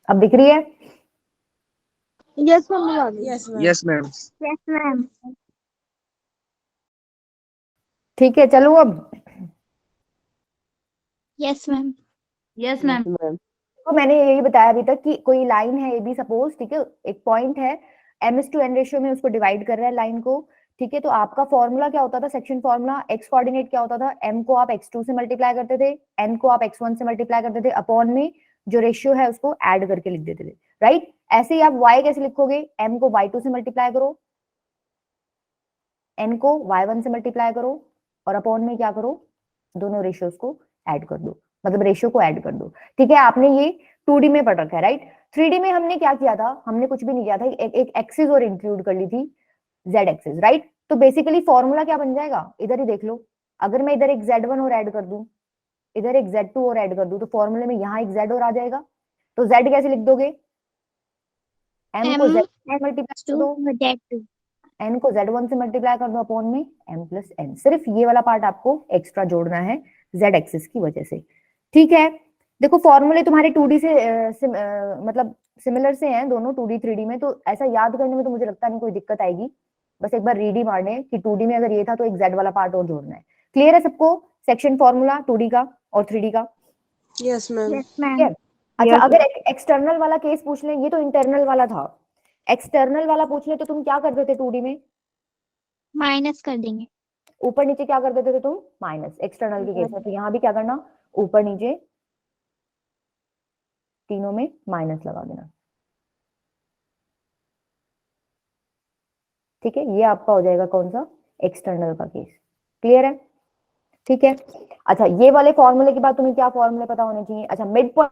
अब दिख रही है? Yes ma'am. Yes ma'am. Yes ma'am. Yes ma'am. ठीक है, चलो अब यस मैम। Yes ma'am. तो मैंने यही बताया अभी तक कि कोई लाइन है ए बी सपोज, ठीक है, एक पॉइंट है, M is to N ratio में उसको डिवाइड कर रहा है लाइन को, ठीक है। तो आपका फॉर्मूला क्या होता था, सेक्शन फॉर्मूला, एक्स कोऑर्डिनेट क्या होता था, एम को आप x2 से मल्टीप्लाई करते थे, एन को आप x1 से मल्टीप्लाई करते थे, अपॉन में जो रेशियो है उसको ऐड करके लिख देते थे, राइट। ऐसे ही आप y कैसे लिखोगे, m को y2 से मल्टीप्लाई करो, n को y1 से मल्टीप्लाई करो, और अपॉन में क्या करो, दोनों रेशियोज को ऐड कर दो, मतलब रेशियो को ऐड कर दो, ठीक है। आपने ये 2D में पढ़ रखा है, राइट। 3D में हमने क्या किया था, हमने कुछ भी नहीं किया था, एक एक्सिस और इंक्लूड कर ली थी, z एक्सिस, राइट। तो बेसिकली फॉर्मूला क्या बन जाएगा, इधर ही देख लो, अगर मैं इधर एक z1 और ऐड कर दूं, इधर एक z2 और ऐड कर दूं, तो फॉर्मूले में यहाँ एक z और आ जाएगा। तो z कैसे लिख दोगे, m को z मल्टीप्लाई कर दो, n को z1 से मल्टीप्लाई कर दो, अपॉन में m प्लस n। सिर्फ ये वाला पार्ट आपको एक्स्ट्रा जोड़ना है z एक्सिस की वजह से, ठीक है। देखो फॉर्मूले तुम्हारे 2D से मतलब सिमिलर से हैं दोनों, 2D 3D में, तो ऐसा याद करने में तो मुझे लगता नहीं कोई दिक्कत आएगी। बस एक बार रीड ही मारने कि 2D में अगर ये था तो एक z वाला पार्ट और जोड़ना है। क्लियर है सबको, सेक्शन फॉर्मूला 2D का और 3D का? Yes ma'am. Yes ma'am. Clear? अच्छा, अगर एक्सटर्नल वाला केस पूछ लें, ये तो इंटरनल वाला था, एक्सटर्नल वाला पूछ ले तो तुम क्या करते थे 2D में, माइनस कर देंगे। ऊपर नीचे क्या कर देते थे तुम, माइनस, एक्सटर्नल के केस में। तो यहाँ भी क्या करना, ऊपर नीचे तीनों में माइनस लगा देना, ठीक है। ये आपका हो जाएगा कौन सा, एक्सटर्नल का केस। क्लियर है, ठीक है। अच्छा, ये वाले फॉर्मूले के बाद तुम्हें क्या फॉर्मूले पता होने चाहिए, अच्छा मिड पॉइंट,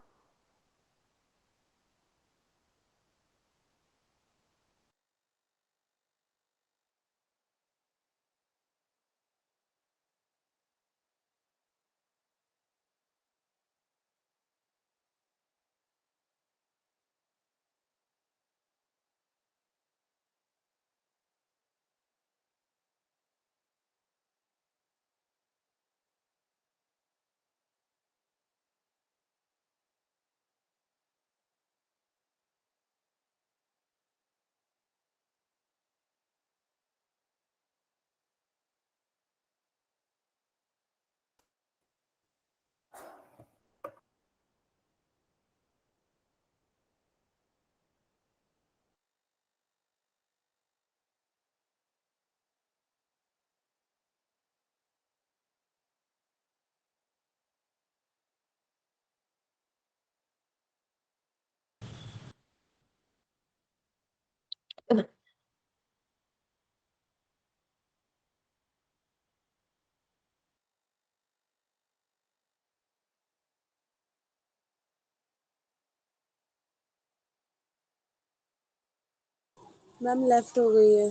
मैम लेफ्ट हो गई है।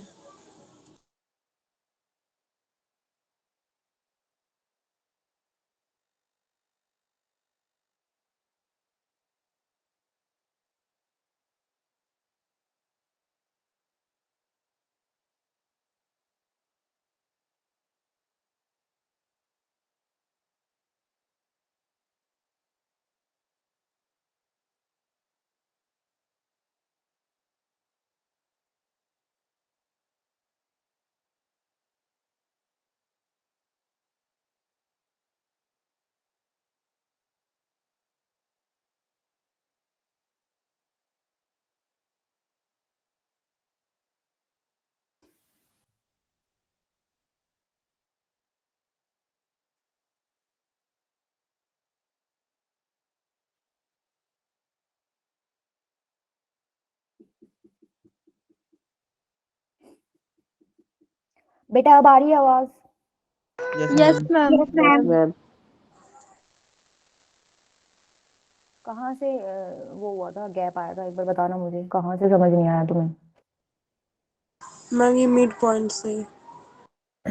बेटा अब आ रही है आवाज? Yes ma'am. मैम। कहाँ से वो हुआ था, गैप आया था, एक बार बताना मुझे, कहाँ से समझ नहीं आया तुम्हें? मैम ये मिड पॉइंट से।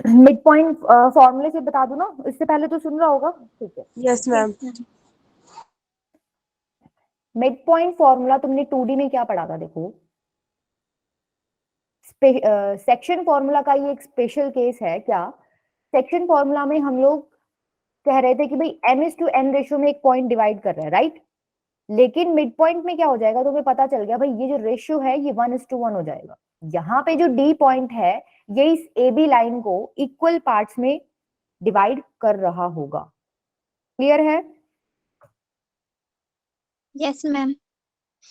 मिड पॉइंट फॉर्मूले से बता दूं ना, इससे पहले तो सुन रहा होगा, ठीक है। Yes ma'am. Mid point formula तुमने 2D में क्या पढ़ा था, देखो सेक्शन फॉर्मूला का ये एक स्पेशल केस है क्या, सेक्शन फॉर्मूला में हम लोग कह रहे थे कि भाई m is to n ratio में एक पॉइंट डिवाइड कर रहा है, राइट। लेकिन मिड पॉइंट में क्या हो जाएगा, तुम्हें पता चल गया भाई ये जो रेशियो है ये 1:1 हो जाएगा। यहाँ पे जो डी पॉइंट है ये इस ए बी लाइन को इक्वल पार्ट्स में डिवाइड कर रहा होगा। क्लियर है? Yes ma'am.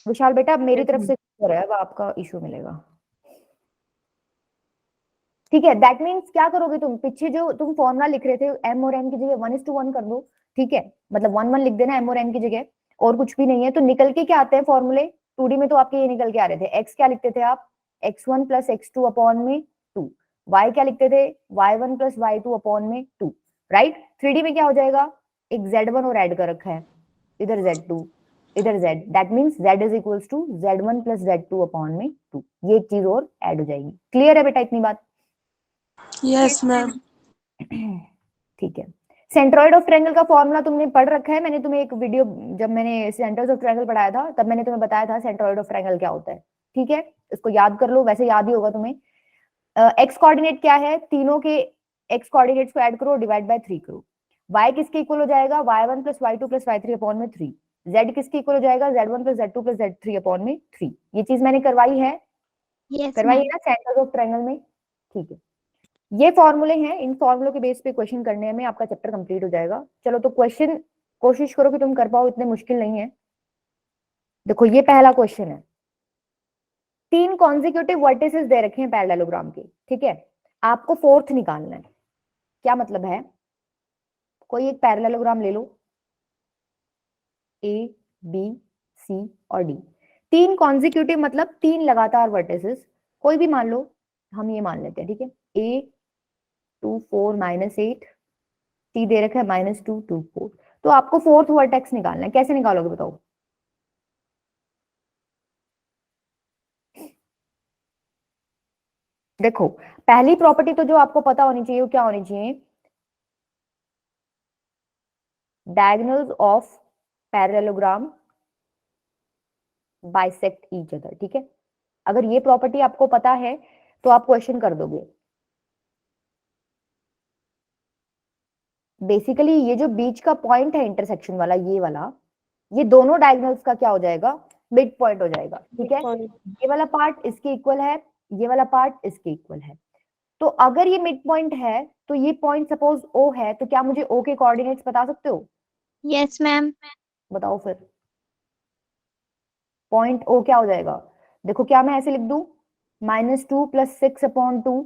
विशाल बेटा अब मेरी Yes, तरफ ma'am. से clear है, अब आपका इशू मिलेगा। ठीक है, दैट मीन्स क्या करोगे तुम, पीछे जो तुम फॉर्मूला लिख रहे थे एम और एन की जगह 1:1 कर दो। ठीक है, मतलब 1:1 लिख देना एम और एन की जगह, और कुछ भी नहीं है। तो निकल के क्या आते हैं फॉर्मूले, 2D में तो आपके ये निकल के आ रहे थे। एक्स क्या लिखते थे आप, x1 प्लस x2 अपॉन में 2। y क्या लिखते थे, y1 प्लस y2 अपॉन में 2। राइट, 3D में क्या हो जाएगा, एक z1 और ऐड कर रखा है, इधर z2 इधर z, that means z is equals to z1 plus z2 upon में 2। ये एक चीज और ऐड हो जाएगी। क्लियर है बेटा इतनी बात? Yes, ma'am. ठीक है, सेंट्रोइड ऑफ ट्रायंगल का फॉर्मूला तुमने पढ़ रखा है। मैंने तुम्हें एक वीडियो, जब मैंने सेंटर्स ऑफ ट्रायंगल पढ़ाया था तब मैंने तुम्हें बताया था सेंट्रोइड ऑफ ट्रायंगल क्या होता है। ठीक है, इसको याद कर लो, वैसे याद ही होगा तुम्हें। एक्स कोऑर्डिनेट क्या है, तीनों के एक्स कोऑर्डिनेट्स को ऐड करो, डिवाइड बाय 3 करो। y किसके इक्वल हो जाएगा, y1 plus y2 plus y3 upon में 3। z किसके इक्वल हो जाएगा, z1 plus z2 plus z3 upon में 3। ये चीज मैंने करवाई है, यस करवाई है मैम। ना सेंटर्स ऑफ ट्रायंगल में। ठीक है, ये फॉर्मूले हैं, इन फॉर्मूलों के बेस पे क्वेश्चन करने में आपका चैप्टर कंप्लीट हो जाएगा। चलो तो क्वेश्चन कोशिश करो कि तुम कर पाओ, इतने मुश्किल नहीं है। देखो ये पहला क्वेश्चन है, 3 कॉन्जिक्यूटिव वर्टिसेस दे रखे हैं पैरेललोग्राम के। ठीक है, आपको फोर्थ निकालना है। क्या मतलब है, कोई एक पैरेललोग्राम ले लो, ए बी सी और डी। 3 कॉन्जिक्यूटिव मतलब 3 लगातार वर्टिसेस, कोई भी मान लो, हम ये मान लेते हैं। ठीक है, ए 2 4 -8, सी दे रखा है -2 2 4। तो आपको फोर्थ वर्टेक्स निकालना है, कैसे निकालोगे बताओ? देखो पहली प्रॉपर्टी तो जो आपको पता होनी चाहिए वो क्या होनी चाहिए, diagonals of parallelogram bisect each other. ठीक है, अगर ये प्रॉपर्टी आपको पता है तो आप क्वेश्चन कर दोगे। बेसिकली ये जो बीच का पॉइंट है इंटरसेक्शन वाला, ये वाला, ये दोनों डायगोनल्स का क्या हो जाएगा, मिड पॉइंट हो जाएगा। ठीक है, Point. ये वाला पार्ट इसके इक्वल है, ये वाला पार्ट इसके इक्वल है। तो अगर ये मिड पॉइंट है तो ये पॉइंट सपोज ओ है, तो क्या मुझे ओ के कोऑर्डिनेट्स बता सकते हो? Yes ma'am. बताओ फिर, पॉइंट ओ क्या हो जाएगा? देखो क्या मैं ऐसे लिख दूं, -2 plus 6 upon 2,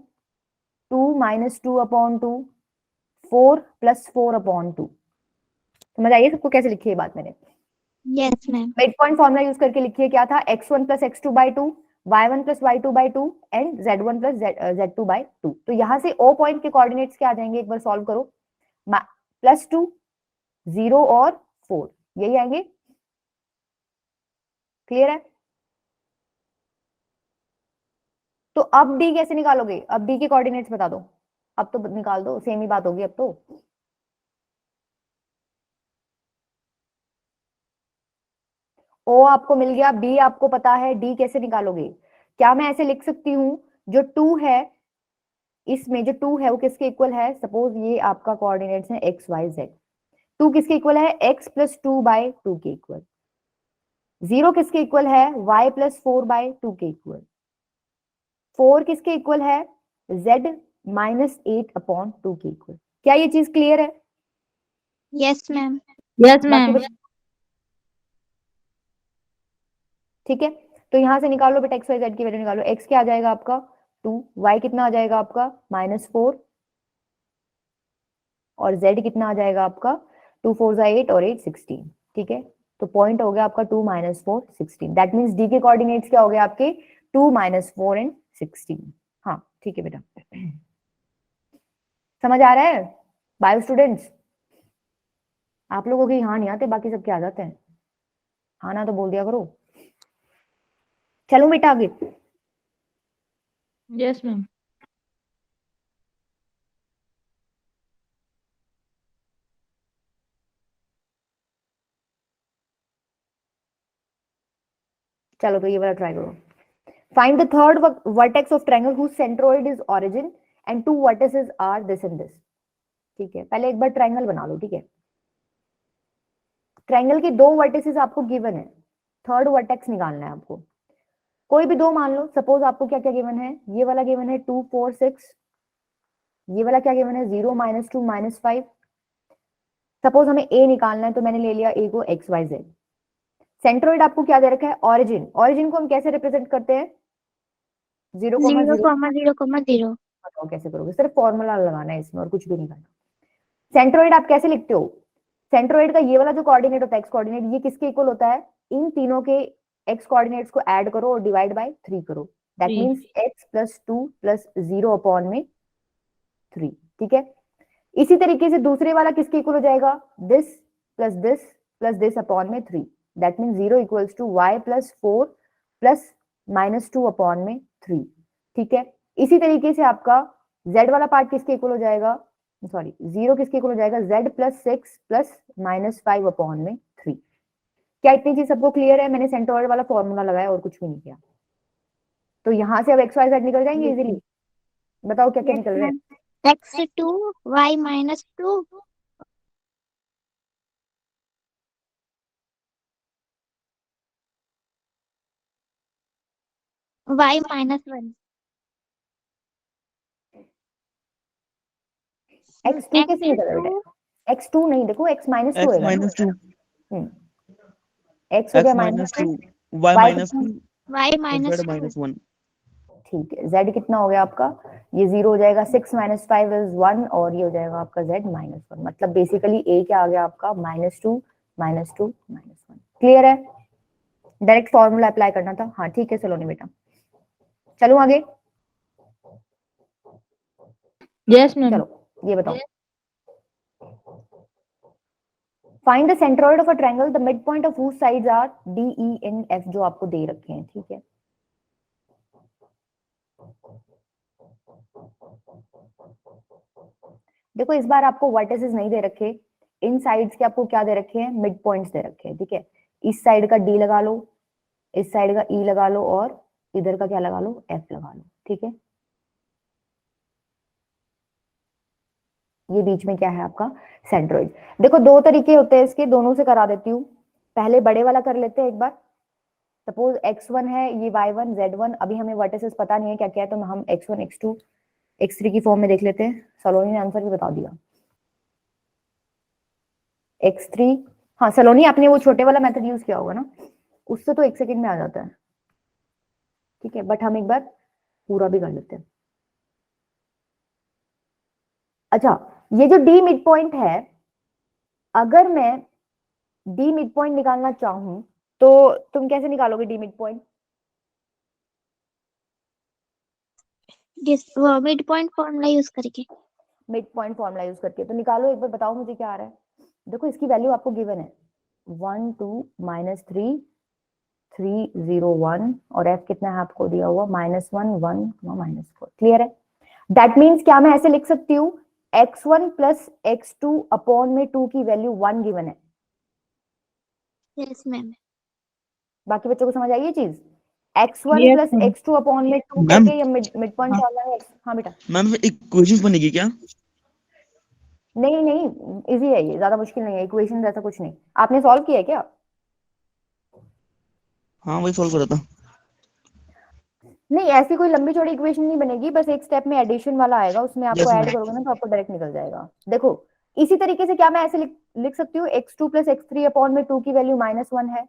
2 -2 upon 2, 4 plus 4 upon 2। समझ आइए सबको कैसे लिखी है बात मैंने? Yes ma'am. Mid point formula use करके लिखिए, क्या था, x1 plus x2 by 2, y1 plus y2 by 2 and z1 plus z2 by 2। तो यहां से o पॉइंट के कोऑर्डिनेट्स क्या आ जाएंगे, एक बार सॉल्व करो, +2 0 और 4 यही आएंगे। क्लियर है? तो अब डी कैसे निकालोगे, अब डी के कोऑर्डिनेट्स बता दो, अब तो निकाल दो, सेम ही बात होगी अब तो। ओ आपको मिल गया, बी आपको पता है, डी कैसे निकालोगे? क्या मैं ऐसे लिख सकती हूँ, जो 2 है, इसमें जो 2 है वो किसके इक्वल है, सपोज ये आपका कोऑर्डिनेट्स है एक्स वाई जेड, 2 किसके इक्वल है, x प्लस 2 बाई 2 के इक्वल। 0 किसके इक्वल है, y प्लस 4 बाई 2 के इक्वल। 4 किसके इक्वल है, z -8 अपॉन 2 के इक्वल। क्या ये चीज क्लियर है? Yes ma'am. यस बाकी मैम। ठीक है, तो यहां से निकालो बेटा एक्स वाई जेड की वैल्यू निकालो। x क्या आ जाएगा आपका 2, y कितना आ जाएगा आपका -4, और z कितना आ जाएगा आपका 2 4 8 और 8 16। ठीक है, तो पॉइंट हो गया आपका 2 -4 16। दैट मीन्स डी के कोऑर्डिनेट्स क्या हो गए आपके 2 -4 एंड 16। हाँ ठीक है बेटा, समझ आ रहा है बायो स्टूडेंट्स? आप लोगों के यहाँ नहीं आते, बाकी सबके आ जाते हैं। हाँ ना तो बोल दिया करो। चलो बेटा आगे, यस मैम। चलो तो ये वाला ट्राई करो। Find the third vertex of triangle whose centroid is origin and two vertices are this and this। ठीक है, पहले एक बार ट्रायंगल बना लो। ठीक है, ट्रायंगल के दो वर्टिसेस आपको गिवन है, थर्ड वर्टेक्स निकालना है आपको। कोई भी दो मान लो, सपोज आपको क्या क्या गिवन है, ये वाला गिवन है 2 4 6, ये वाला क्या गिवन है 0 -2 -5। सपोज हमें ए निकालना है तो मैंने ले लिया ए को एक्स वाई जेड। सेंट्रोइड आपको क्या दे रखा है, ऑरिजिन। ऑरिजिन को हम कैसे रिप्रेजेंट करते हैं, 0, 0, 0। 0, 0। बताओ कैसे करोगे, सिर्फ फॉर्मूला लगाना है इसमें और कुछ भी नहीं करना। सेंट्रोइड आप कैसे लिखते हो, सेंट्रोइड का ये वाला जो कोऑर्डिनेट होता है एक्स कोऑर्डिनेट, ये किसके इक्वल होता है, इन तीनों के एक्स कोऑर्डिनेट्स को ऐड करो और डिवाइड बाय 3 करो। दैट मींस x + 2 + 0 अपॉन में 3। ठीक है, इसी तरीके से दूसरे वाला किसके इक्वल हो जाएगा, this plus this plus this upon में 3। दैट मींस 0 = y + 4 + -2 अपॉन में 3। ठीक है, इसी तरीके से आपका z वाला पार्ट किसके इक्वल हो जाएगा, सॉरी 0 किसके इक्वल हो जाएगा, z + 6 + -5 अपॉन में 3। क्या इतनी चीज सबको क्लियर है, मैंने सेंट्रोइड वाला फॉर्मूला लगाया और कुछ भी नहीं किया। तो यहां से अब x y z निकल जाएंगे इजीली। बताओ क्या क्या Yes, निकल रहे हैं, ma'am. X2, Y -2, Y -1, x2 कैसे निकल रहा है, X2, x2 नहीं, देखो x -2 x होएगा ना, -2 x हो x गया -2 -2, y y -2 Y और z -2, -1। ठीक है, z कितना हो गया आपका, ये 0 हो जाएगा, 6 - 5 = 1 और ये हो जाएगा आपका z -1। मतलब बेसिकली a क्या आ गया आपका, -2 -2 -1। क्लियर है, डायरेक्ट फॉर्मूला अप्लाई करना था। हाँ ठीक है, चलो नहीं बेटा, चलो आगे। Yes ma'am. चलो ये बताओ, find the centroid of a triangle, the mid point of whose sides are d e and f, जो आपको दे रखे हैं। ठीक है, देखो इस बार आपको वर्टिसेस नहीं दे रखे, इन साइड्स के आपको क्या दे रखे हैं, मिड पॉइंट्स दे रखे हैं। ठीक है, इस साइड का d लगा लो, इस साइड का e लगा लो और इधर का क्या लगा लो, f लगा लो। ठीक है, ये बीच में क्या है आपका सेंट्रोइड। देखो दो तरीके होते हैं इसके, दोनों से करा देती हूँ। पहले बड़े वाला कर लेते हैं एक बार। सपोज x1 है, ये y1 z1, अभी हमें वर्टिसेस पता नहीं है क्या क्या है, तो हम x1 x2 x3 की फॉर्म में देख लेते हैं। सलोनी ने आंसर भी बता दिया, x3। हाँ सलोनी, आपने वो छोटे वाला मेथड यूज किया होगा ना, उससे तो 1 सेकंड में आ जाता है। ठीक है, बट हम एक बार पूरा भी कर लेते हैं। अच्छा, ये जो d मिड पॉइंट है, अगर मैं d मिड पॉइंट निकालना चाहूं तो तुम कैसे निकालोगे d mid point, mid point formula use करके। मिड पॉइंट फॉर्मूला यूज करके? तो निकालो एक बार, बताओ मुझे क्या आ रहा है। देखो इसकी वैल्यू आपको गिवन है 1 2 -3 3 0 1 और f कितना है आपको दिया हुआ -1 1 -4। क्लियर है, दैट मींस क्या मैं ऐसे लिख सकती हूँ, x1 + x2 अपॉन में 2 की वैल्यू 1 गिवन है। Yes ma'am. बाकी बच्चों को समझ आई ये चीज, x1 Yes, + ma'am. x2 upon में 2 मैम करके, या मिड पॉइंट फॉर्मूला है। हाँ बेटा, मैम इक्वेशन बनेगी क्या? नहीं नहीं, इजी है ये, ज्यादा मुश्किल नहीं है, इक्वेशन जैसा कुछ नहीं। आपने सॉल्व किया है क्या? हाँ वही सॉल्व कर रहा था। नहीं, ऐसी कोई लंबी चौड़ी इक्वेशन नहीं बनेगी, बस एक स्टेप में एडिशन वाला आएगा, उसमें आपको यस ऐड मैम। करोगे ना तो आपको डायरेक्ट निकल जाएगा। देखो इसी तरीके से क्या मैं ऐसे लिख सकती हूँ, x2 + x3 अपॉन में 2 की वैल्यू -1 है।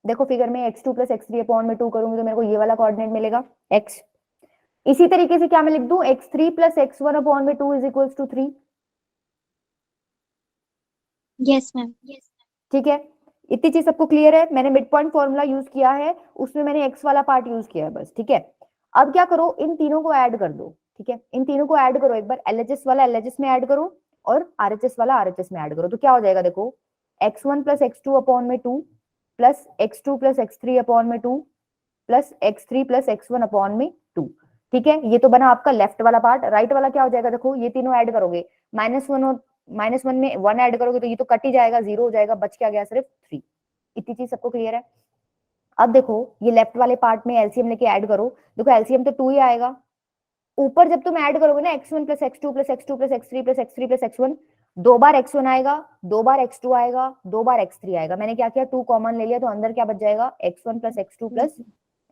देखो फिगर में x2 + x3 अपॉन में 2 करूंगी तो मेरे को ये वाला कोऑर्डिनेट मिलेगा x। इसी तरीके से क्या मैं लिख दूं, x3 + x1 अपॉन में 2 = 3। Yes ma'am. ठीक है, इतनी चीज सबको क्लियर है। मैंने मिड पॉइंट फॉर्मूला यूज किया है, उसमें मैंने एक्स वाला पार्ट यूज किया है बस। ठीक है, अब क्या करो, इन तीनों को ऐड कर दो। ठीक है, इन तीनों को ऐड करो, एक बार एलएचएस वाला एलएचएस में ऐड करो और आरएचएस वाला आरएचएस में ऐड करो, तो क्या हो जाएगा, देखो x1 + x2 अपॉन में 2 प्लस x2 + x3 अपॉन में 2 प्लस x3 + x1 अपॉन में 2। ठीक है, ये तो बना आपका लेफ्ट वाला पार्ट। राइट वाला क्या हो जाएगा, देखो ये तीनों ऐड करोगे, -1 और -1 में 1 ऐड करोगे तो ये तो कट ही जाएगा, 0 हो जाएगा, बच क्या गया सिर्फ 3। इतनी चीज सबको क्लियर है। अब देखो ये लेफ्ट वाले पार्ट में एलसीएम लेके ऐड करो, देखो एलसीएम तो 2 ही आएगा। ऊपर जब तुम ऐड करोगे ना x1 + x2 + x2 + x3 + x3 + x1, दो बार x1 आएगा, दो बार x2 आएगा, दो बार x3 आएगा। मैंने क्या किया, 2 कॉमन ले लिया, तो अंदर क्या बच जाएगा, x1 plus x2 plus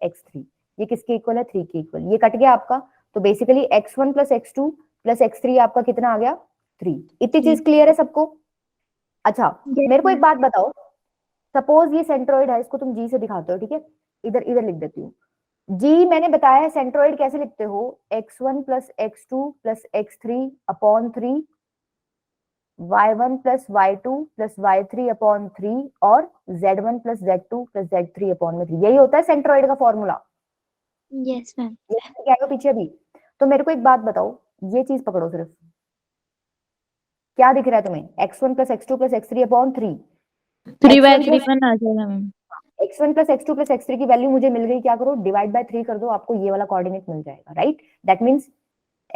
x3। ये किसके इक्वल है, 3 के इक्वल। ये कट गया आपका, तो basically x1 plus x2 plus x3 आपका कितना आ गया, 3। इतनी चीज क्लियर है सबको? अच्छा मेरे को एक बात बताओ, सपोज ये सेंट्रोइड है, इसको तुम जी से दिखाते हो, ठीक है, इधर इधर लिख देती हूँ। जी मैंने बताया है सेंट्रोइड कैसे लिखते हो, x1 plus x2 plus x3 upon 3, y1 plus y2 plus y3 upon 3 और z1 plus z2 plus z3 upon 3। यही होता है सेंट्रोइड का फॉर्मूला। Yes ma'am. क्या है पीछे भी? तो मेरे को एक बात बताओ, ये चीज पकड़ो सिर्फ, क्या दिख रहा है तुम्हें, x1 plus x2 plus x3 upon 3। 3/3 1 आ जाएगा ma'am. x1 plus x2 plus x3 की वैल्यू मुझे मिल गई, क्या करो, डिवाइड बाय 3 कर दो, आपको ये वाला कोऑर्डिनेट मिल जाएगा, right. That means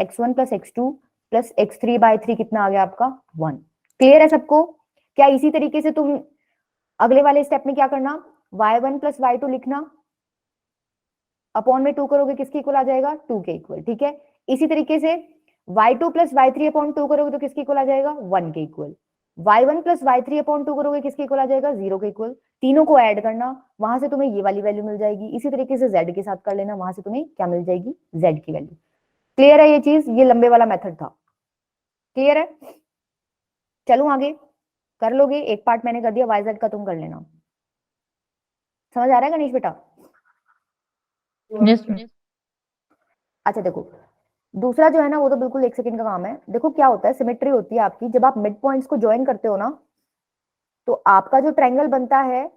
x1 plus x2 plus x3 by 3 कितना आ गया आपका, 1। क्लियर है सबको? क्या इसी तरीके से तुम अगले वाले स्टेप में क्या करना, y1 प्लस y2 लिखना, अपॉन में 2 करोगे, किसके इक्वल आ जाएगा, 2 के इक्वल, ठीक है। इसी तरीके से y2 प्लस y3 अपॉन 2 करोगे तो किसके इक्वल आ जाएगा, 1 के equal. y1 plus y3 upon 2 करोगे, किसके इक्वल आ जाएगा, 0 के इक्वल। तीनों को ऐड करना, वहां से तुम्हें ये वाली वैल्यू मिल जाएगी। इसी तरीके से z के साथ कर लेना, वहां से तुम्हें क्या मिल जाएगी, z की वैल्यू। क्लियर है ये चीज? ये लंबे वाला मेथड था, क्लियर है? चलो आगे कर लोगे, एक पार्ट मैंने कर दिया, yz का तुम कर लेना। समझ आ रहा है गणेश बेटा? Yes ma'am. अच्छा देखो, दूसरा जो है ना वो तो बिल्कुल 1 सेकंड का काम है। देखो क्या होता है, सिमेट्री होती है आपकी, जब आप मिड पॉइंट्स को ज्वाइन करते हो ना, तो आपका जो ट्रायंगल बनता है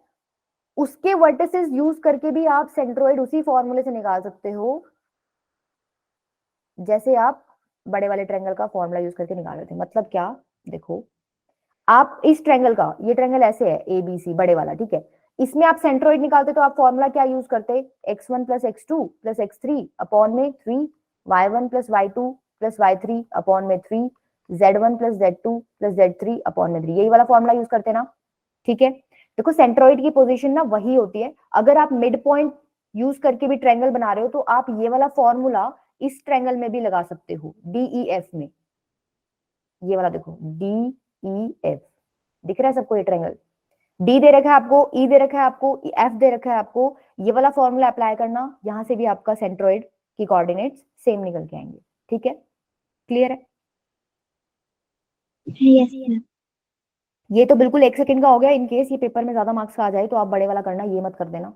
उसके वर्टिसेस यूज करके भी आप सेंट्रोइड उसी फॉर्मूले से निकाल सकते हो, जैसे आप बड़े वाले ट्रायंगल का फॉर्मूला यूज करके निकाल रहे थे। मतलब क्या, देखो आप इस ट्रायंगल का, ये ट्रायंगल ऐसे है ABC बड़े वाला, ठीक है, इसमें आप सेंट्रोइड निकालते तो आप फॉर्मूला क्या यूज करते, x1 plus x2 plus x3 upon में 3, y1 plus y2 plus y3 upon में 3, z1 plus z2 plus z3 upon में 3। यही वाला फॉर्मूला यूज करते ना, ठीक है। देखो सेंट्रोइड की पोजीशन ना वही होती है। अगर आप मिड पॉइंट यूज करके भी ट्रायंगल बना रहे हो तो आप ये वाला फॉर्मूला इस ट्रायंगल में भी लगा सकते हो, DEF में। ये वाला देखो DEF दिख रहा है सबको, ये ट्रायंगल D दे रखा है आपको, E दे रखा है आपको, F दे रखा है आपको। ये वाला फॉर्मूला अप्लाई करना, यहां से भी आपका सेंट्रोइड की कोऑर्डिनेट्स सेम निकल के आएंगे, ठीक है। क्लियर है? Yes ma'am. ये तो बिल्कुल 1 सेकंड का हो गया। इन केस ये पेपर में ज्यादा मार्क्स का आ जाए तो आप बड़े वाला करना, ये मत कर देना,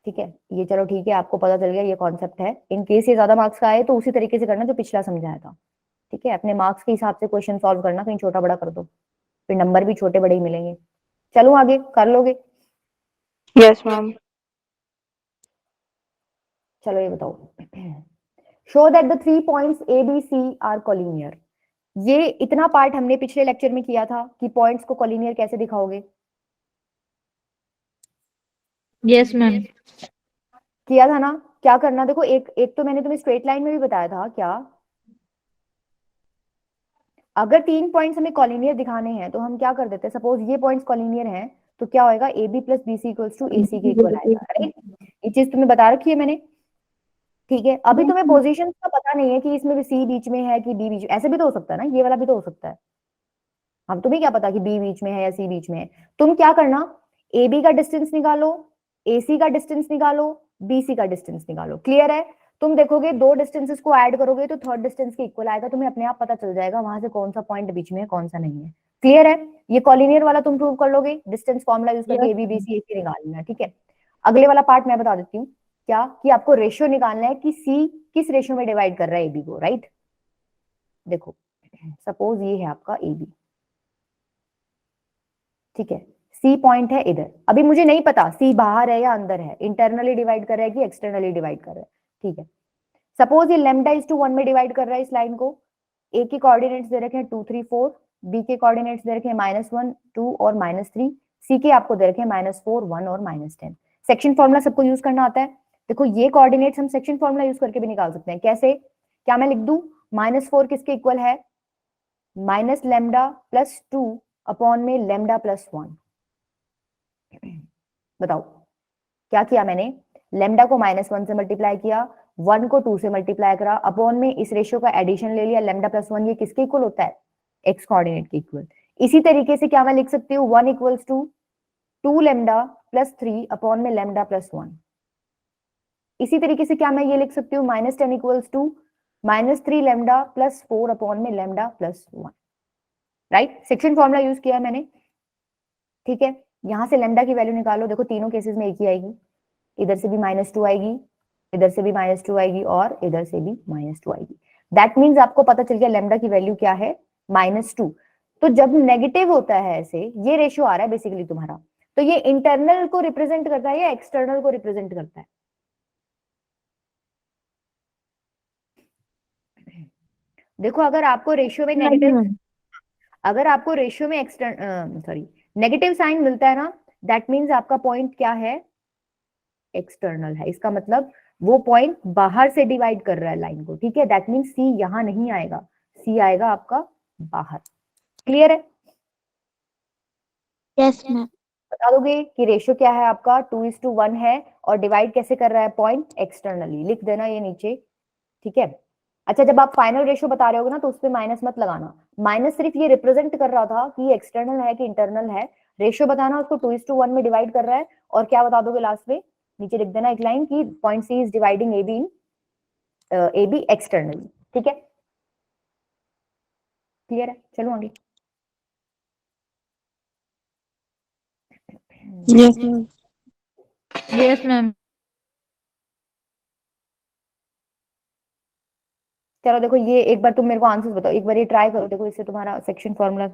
ठीक है। ये चलो ठीक है, आपको पता चल गया ये कॉन्सेप्ट है। इन केस ये ज्यादा मार्क्स का आए तो उसी तरीके से करना जो पिछला समझाया था, ठीक है। अपने मार्क्स के हिसाब से क्वेश्चन सॉल्व करना, कहीं छोटा बड़ा कर दो, फिर नंबर भी छोटे बड़े ही मिलेंगे। चलो आगे कर लोगे? Yes ma'am. चलो ये बताओ, show that the 3 points ABC are collinear. ये इतना पार्ट हमने पिछले लेक्चर में किया था कि पॉइंट्स को कोलिनियर कैसे दिखाओगे, यस मैम। किया था ना। क्या करना, देखो एक एक तो मैंने तुम्हें स्ट्रेट लाइन में भी बताया था, क्या अगर 3 पॉइंट्स हमें कोलिनियर दिखाने हैं तो हम क्या कर देते हैं, सपोज ये पॉइंट्स कोलिनियर हैं तो क्या होएगा, AB plus BC equals to AC के इक्वल आएगा, राइट। ये चीज तुम्हें बता रखी है मैंने, ठीक है। अभी तुम्हें पोजीशन का पता नहीं है कि इसमें भी C बीच में है कि B बीच में, ऐसे भी तो हो सकता है ना, ये वाला भी तो हो सकता है। अब तुम्हें क्या पता कि B बीच में है या C बीच में है। तुम क्या करना, AB का डिस्टेंस निकालो, AC का डिस्टेंस निकालो, BC का डिस्टेंस निकालो। क्लियर है? तुम देखोगे दो डिस्टेंसेस को ऐड करोगे तो थर्ड डिस्टेंस के इक्वल आएगा, तुम्हें अपने आप पता चल जाएगा वहां से कौन सा पॉइंट बीच में है कौन सा नहीं है। क्लियर है? ये कॉलिनियर वाला तुम प्रूव कर लोगे, डिस्टेंस फॉर्मूला यूज करके AB BC AC निकाल लेना, ठीक है। अगले वाला पार्ट मैं बता देती हूँ, क्या कि आपको रेशियो निकालना है कि C किस रेशियो में डिवाइड कर रहा है AB को, राइट। देखो सपोज ये है आपका AB, ठीक है, C पॉइंट है इधर। अभी मुझे नहीं पता C बाहर है या अंदर है, इंटरनली डिवाइड कर रहा है कि एक्सटर्नली डिवाइड कर रहा है, ठीक है। सपोज ये λ/1 में डिवाइड कर रहा है इस लाइन को। A के कोऑर्डिनेट्स दे रखे हैं 2 3 4, B के कोऑर्डिनेट्स दे रखे हैं -1 2 और -3, C के आपको दे रखे हैं -4 1 और -10। सेक्शन फॉर्मूला सबको यूज करना आता है। देखो ये कोऑर्डिनेट्स हम सेक्शन फॉर्मूला यूज करके भी निकाल सकते हैं। कैसे? क्या मैं लिख दूं, -4 किसके इक्वल है, -λ+2 अपॉन में λ+1। बताओ क्या किया मैंने, लैम्डा को -1 से मल्टीप्लाई किया, 1 को 2 से मल्टीप्लाई करा, अपॉन में इस रेशियो का एडिशन ले लिया, λ+1 ये किसके इक्वल होता है, x कोऑर्डिनेट के इक्वल। इसी तरीके से क्या मैं लिख सकती हूँ 1 equals to 2 lambda plus 3 upon में लैम्डा प्लस 1। इसी तरीके से क्या मैं ये लिख सकती हूँ -10 equals to -3 lambda plus 4 upon में lambda plus 1। Right, section formula use किया है मैंने। ठीक है, यहां से लैम्डा की वैल्यू निकालो, देखो तीनों केसेस में एक ही आएगी, इधर से भी -2 आएगी, इधर से भी -2 आएगी और इधर से भी -2 आएगी। दैट मीन्स आपको पता चल गया लैम्डा की वैल्यू क्या है, -2। तो जब नेगेटिव होता है ऐसे, ये रेशियो आ रहा है बेसिकली तुम्हारा, तो ये इंटरनल को रिप्रेजेंट करता है या एक्सटर्नल को रिप्रेजेंट करता है? देखो अगर आपको रेशियो में नहीं नेगेटिव, मैम। अगर आपको रेशियो में सॉरी नेगेटिव साइन मिलता है ना, दैट मीन्स आपका पॉइंट क्या है, एक्सटर्नल है। इसका मतलब वो पॉइंट बाहर से डिवाइड कर रहा है लाइन को। ठीक है, दैट मीन्स सी यहां नहीं आएगा, सी आएगा आपका बाहर। क्लियर है? Yes, ma'am. बता दोगे कि रेशियो क्या है आपका, 2:1 है, और डिवाइड कैसे कर रहा है पॉइंट, एक्सटर्नली। लिख देना ये नीचे। ठीक है, अच्छा जब आप फाइनल रेशियो बता रहे होगे ना, तो उसपे माइनस मत लगाना। माइनस सिर्फ ये रिप्रेजेंट कर रहा था कि एक्सटर्नल है कि इंटरनल है। रेशियो बताना उसको 2:1 में डिवाइड कर रहा है, और क्या बता दोगे लास्ट में, नीचे लिख देना एक लाइन की point C is dividing A B in A B externally. ठीक है, क्लियर है? चलो आगे। Yes, ma'am. Yes ma'am. चलो देखो, ये एक बार तुम मेरे को आंसर्स बताओ, एक बार ये ट्राई करो, देखो इससे तुम्हारा सेक्शन फॉर्मूला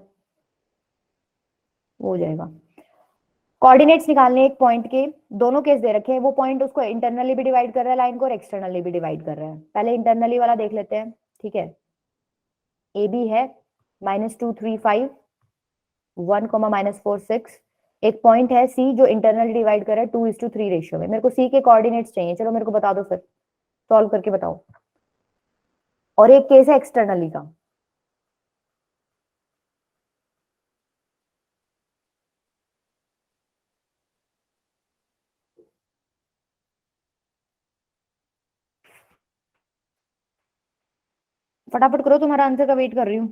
हो जाएगा। कोऑर्डिनेट्स निकालने एक पॉइंट के, दोनों केस दे रखे हैं, वो पॉइंट उसको इंटरनली भी डिवाइड कर रहा है लाइन को और एक्सटर्नली भी डिवाइड कर रहा है। पहले इंटरनली वाला देख लेते हैं। ठीक है, ए बी है -235 1, -4 6। एक पॉइंट है सी जो इंटरनल डिवाइड कर रहा है 2:3 रेशियो में। मेरे को सी के कोऑर्डिनेट्स चाहिए, चलो मेरे को बता दो फिर, सॉल्व करके बताओ। और एक केस है एक्सटर्नली का। फटाफट करो, तुम्हारा आंसर का वेट कर रही हूँ।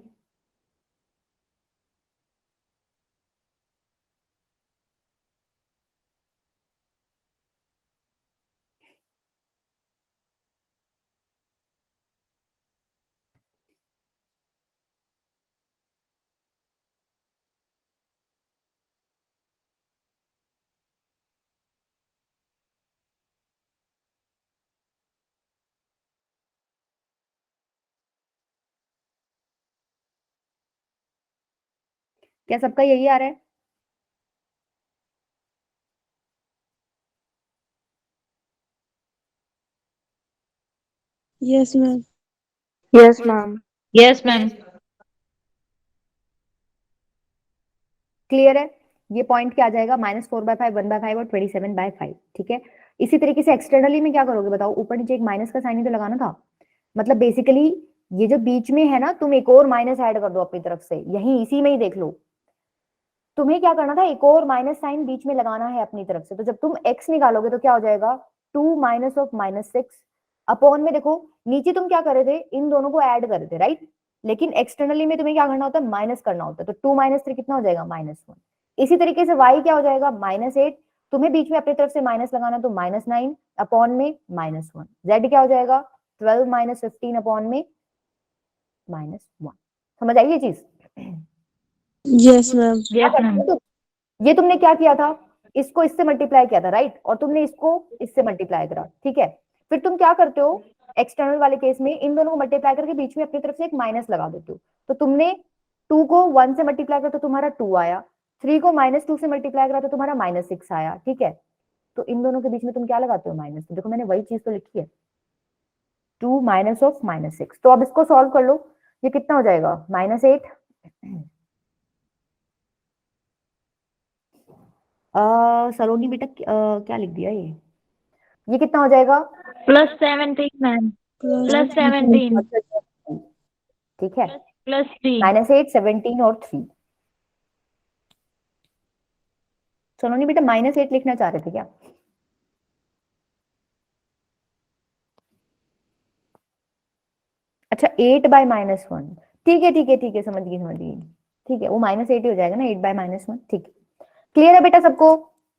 क्या सबका यही आ रहा है? Yes, ma'am. Yes, ma'am. Yes ma'am. Clear है? ये पॉइंट क्या आ जाएगा, -4/5 1/5 और 27/5। ठीक है, इसी तरीके से एक्सटर्नली में क्या करोगे बताओ, ऊपर नीचे एक माइनस का साइन ही तो लगाना था। मतलब बेसिकली ये जो बीच में है ना, तुम एक और माइनस ऐड कर दो अपनी तरफ से, यही इसी में ही देख लो। तुम्हें क्या करना था, एक और माइनस साइन बीच में लगाना है अपनी तरफ से। तो जब तुम x निकालोगे तो क्या हो जाएगा, 2 माइनस ऑफ -6 अपॉन में, देखो नीचे तुम क्या कर रहे थे, इन दोनों को ऐड कर रहे थे, राइट? लेकिन एक्सटर्नली में तुम्हें क्या करना होता है, माइनस करना होता है। तो 2 - 3 कितना हो जाएगा, -1। इसी तरीके से y क्या हो जाएगा, -8। तुम्हें बीच में अपनी तरफ से माइनस लगाना, तो -9 अपॉन में -1। z क्या हो जाएगा, 12 - 15 अपॉन में -1। समझ आई ये चीज? Yes, ma'am. Yes ma'am. तो ये तुमने क्या किया था, इसको इससे मल्टीप्लाई किया था, राइट? और तुमने इसको इससे मल्टीप्लाई करा। ठीक है, फिर तुम क्या करते हो, एक्सटर्नल वाले केस में इन दोनों को मल्टीप्लाई करके बीच में अपनी तरफ से एक माइनस लगा देते हो। तो तुमने 2 को 1 से मल्टीप्लाई करा तो तुम्हारा 2 आया, 3 को -2 से मल्टीप्लाई करा तो तुम्हारा -6 आया। ठीक है, तो इन दोनों के बीच में तुम क्या लगाते हो, माइनस। तो देखो मैंने वही चीज तो लिखी है, 2 माइनस ऑफ -6। तो अब इसको सॉल्व कर लो, ये कितना हो जाएगा, -8। सलोनी बेटा क्या लिख दिया ये कितना हो जाएगा, +17 मैम। Plus +17 ठीक है, +3। -8 17 और 3। सोनोनी बेटा -8 लिखना चाह रहे थे क्या? अच्छा 8/-1। ठीक है ठीक है ठीक है, समझ गई समझ गई। ठीक है, वो -8 ही हो जाएगा ना, 8/-1, ठीक है। क्लियर है बेटा सबको,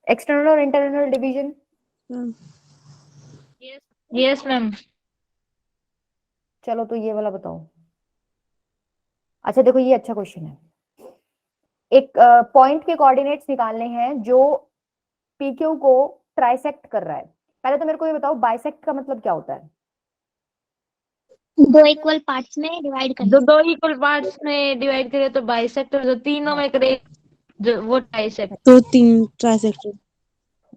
एक्सटर्नल और internal division? Ma'am Yes, ma'am. चलो तो ये वाला बताओ। अच्छा देखो, ये अच्छा क्वेश्चन है। एक पॉइंट के कोऑर्डिनेट्स निकालने हैं जो पीक्यू को ट्राइसेक्ट कर रहा है। पहले तो मेरे को ये बताओ, बाइसेक्ट का मतलब क्या होता है? दो इक्वल पार्ट्स में डिवाइड करना। दो इक्वल पार्ट्स में डिवाइड करें तो बाइसेक्ट, जो तीनों में करे जो वो ट्राइसेक्ट। तो 3 ट्राइसेक्टर।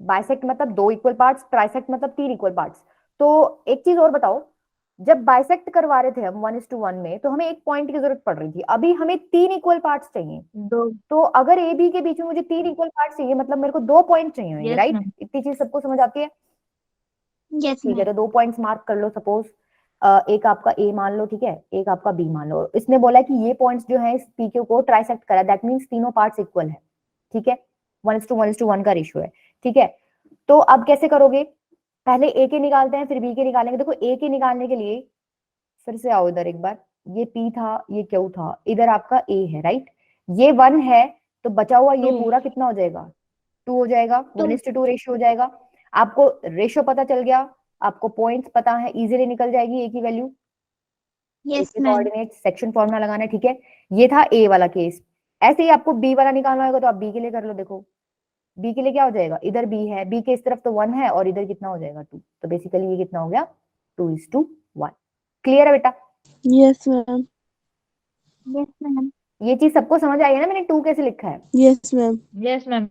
बाइसेक्ट मतलब 2 इक्वल पार्ट्स, ट्राइसेक्ट मतलब 3 इक्वल पार्ट्स। तो एक चीज और बताओ, जब बाइसेक्ट करवा रहे थे हम 1:1 में, तो हमें एक पॉइंट की जरूरत पड़ रही थी, अभी हमें 3 इक्वल पार्ट्स चाहिए। दो। तो अगर ए बी के बीच में मुझे 3 इक्वल पार्ट्स चाहिए, मतलब मेरे को 2 पॉइंट चाहिए होंगे, Yes, राइट? ma'am. इतनी चीज सबको समझ आती है? यस ठीक है, मैम। तो 2 पॉइंट्स मार्क कर लो। सपोज एक आपका ए मान लो, ठीक है, एक आपका बी मान लो। इसने बोला है कि ये पॉइंट्स जो है इस पीक्यू को ट्राइसेक्ट करा, दैट मींस तीनों पार्ट्स इक्वल है, ठीक है, 1:1 का रेशियो है, ठीक है। तो अब कैसे करोगे? पहले ए के निकालते हैं, फिर बी के निकालेंगे। देखो, ए के निकालने के लिए फिर से आओ इधर एक बार, ये पी था, ये क्यू था, इधर आपका ए है, राइट? ये 1 है, तो बचा हुआ ये 2. पूरा कितना हो जाएगा? 2 हो जाएगा, 2। 1:2 रेशियो हो जाएगा। आपको रेशियो पता चल गया, आपको पॉइंट्स पता है, इजीली निकल जाएगी ए की वैल्यू। ए यस के मैम। कोऑर्डिनेट सेक्शन फॉर्मूला लगाना है, ठीक है। ये था ए वाला केस। ऐसे ही आपको बी वाला निकालना होगा, तो आप बी के लिए कर लो। देखो, बी के लिए क्या हो जाएगा? इधर बी है, बी के इस तरफ तो 1 है, और इधर कितना हो जाएगा? 2। तो बेसिकली ये कितना हो गया? 2:1। क्लियर है बेटा? Yes ma'am. Yes ma'am. ये चीज सबको समझ आई है ना, मैंने 2 कैसे लिखा है? Yes ma'am. Yes, ma'am.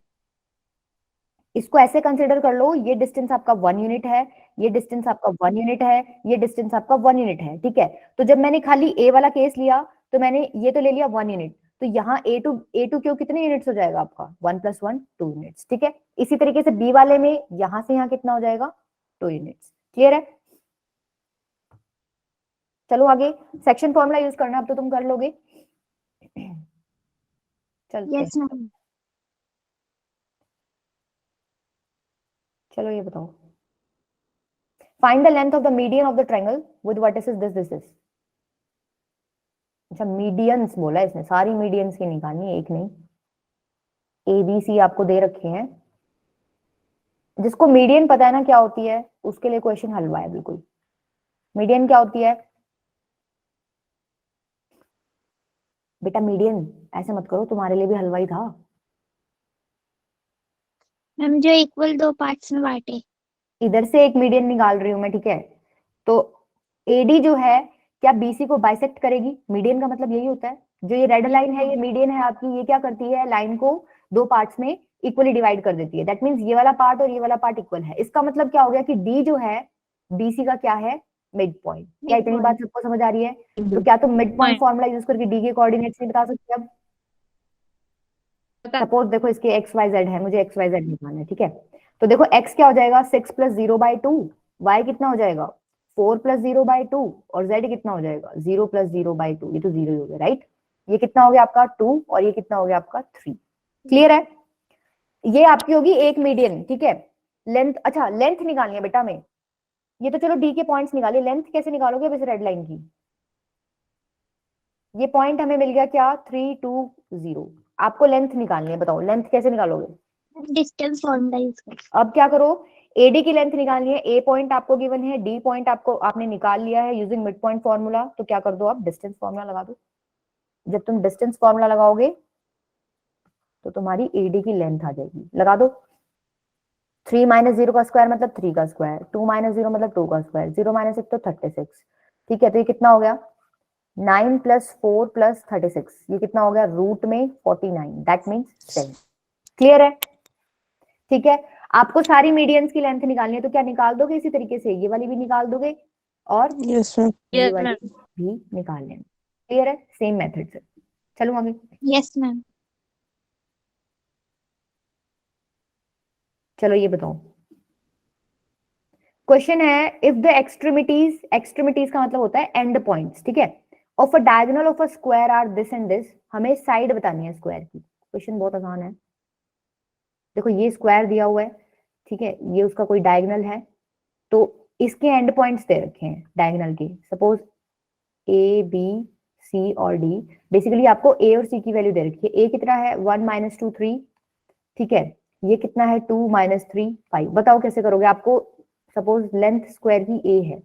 इसको ऐसे कंसिडर कर लो, ये डिस्टेंस आपका 1 यूनिट है, ये डिस्टेंस आपका 1 यूनिट है, ये डिस्टेंस आपका 1 यूनिट है, ठीक है। तो जब मैंने खाली ए वाला केस लिया, तो मैंने ये तो ले लिया 1 यूनिट, तो यहाँ ए टू क्यू कितने यूनिट्स हो जाएगा आपका? 1 + 1 2 यूनिट्स, ठीक है। इसी तरीके से बी वाले में यहाँ से यहाँ कितना हो जाएगा? 2 यूनिट्स। क्लियर है? चलो आगे, सेक्शन फॉर्मूला यूज करना, अब तो तुम कर लोगे। चलते हैं। Yes ma'am. चलो ये बताओ, find the length of the median of the triangle with vertices this. अच्छा, मीडियंस बोला है इसने, सारी मीडियंस की निकालनी है, एक नहीं। ए बी सी आपको दे रखे हैं, जिसको मीडियन पता है ना क्या होती है, उसके लिए क्वेश्चन हलवा है बिल्कुल। मीडियन क्या होती है बेटा? मीडियन ऐसे मत करो, तुम्हारे लिए भी हलवा ही था। मैम जो इक्वल दो पार्ट्स में बांटे। इधर से एक मीडियन निकाल रही हूं मैं, ठीक है। तो एडी जो है, क्या बीसी को बाइसेक्ट करेगी? मीडियन का मतलब यही होता है। जो ये रेड लाइन है, ये मीडियन है आपकी, ये क्या करती है? लाइन को 2 पार्ट्स में इक्वली डिवाइड कर देती है। दैट मीन्स ये वाला पार्ट और ये वाला पार्ट इक्वल है। इसका मतलब क्या हो गया कि डी जो है बीसी का क्या है? Mid point. क्या इतनी बात सबको समझ आ रही है? तो क्या तुम मिड पॉइंट फॉर्मूला यूज करके डी के कोऑर्डिनेट्स नहीं बता सकते? अब सपोज देखो, इसके एक्स वाई जेड है, मुझे एक्स वाई जेड निकालना है, ठीक है। तो देखो एक्स क्या हो जाएगा? 6 + 0/2। वाई कितना हो जाएगा? 4 + 0/2। और जेड कितना हो जाएगा? 0 + 0/2। ये तो 0 ही हो गया, राइट? ये कितना हो गया आपका? 2। और ये कितना हो गया आपका? 3। क्लियर है? ये आपकी होगी एक मीडियन, ठीक है। लेंथ, अच्छा लेंथ निकालनी है बेटा में। ये तो चलो डी के पॉइंट्स निकाले, लेंथ कैसे निकालोगे अब इस रेड लाइन की? ये पॉइंट हमें मिल गया क्या? 3 2 0। आपको लेंथ निकालनी है, बताओ लेंथ कैसे निकालोगे? डिस्टेंस फॉर्मूला यूज कर। अब क्या करो, एडी की लेंथ निकालनी है। ए पॉइंट आपको गिवन है, डी पॉइंट आपको आपने निकाल लिया है यूजिंग मिड पॉइंट फॉर्मूला। तो क्या कर दो आप? डिस्टेंस फॉर्मूला लगा दो। जब तुम डिस्टेंस फॉर्मूला लगाओगे तो तुम्हारी एडी की लेंथ आ जाएगी। लगा दो। 3 - 0 का स्क्वायर मतलब 3 का स्क्वायर, 2 - 0 मतलब 2 का स्क्वायर, 0 - 1 तो 36। ठीक है, तो ये कितना हो गया? 9 + 4 + 36, ये कितना हो गया? रूट में 49, दैट मीन्स 7। क्लियर है? ठीक है, आपको सारी मीडियंस की लेंथ निकालनी है, तो क्या निकाल दोगे इसी तरीके से? ये वाली भी निकाल दोगे और यस मैम। ये Yes, वाली ma'am. भी निकाल लेना। क्लियर है? सेम मेथड से। चलो आगे। Yes ma'am. चलो ये बताओ, क्वेश्चन है इफ द एक्सट्रीमिटीज, एक्सट्रीमिटीज का मतलब होता है एंड पॉइंट्स, ठीक है, of a diagonal of a square are this and this. हमें साइड बतानी है स्क्वायर की। क्वेश्चन बहुत आसान है। देखो ये स्क्वायर दिया हुआ है, ठीक है, ये उसका कोई डायगोनल है, तो इसके एंड पॉइंट्स दे रखे हैं डायगोनल के। सपोज ए बी सी और डी, बेसिकली आपको ए और सी की वैल्यू दे रखी है। ए कितना है 1 - 2 3, ठीक है। ये कितना है 2 - 3 5। बताओ कैसे करोगे। आपको सपोज लेंथ स्क्वायर की ए है,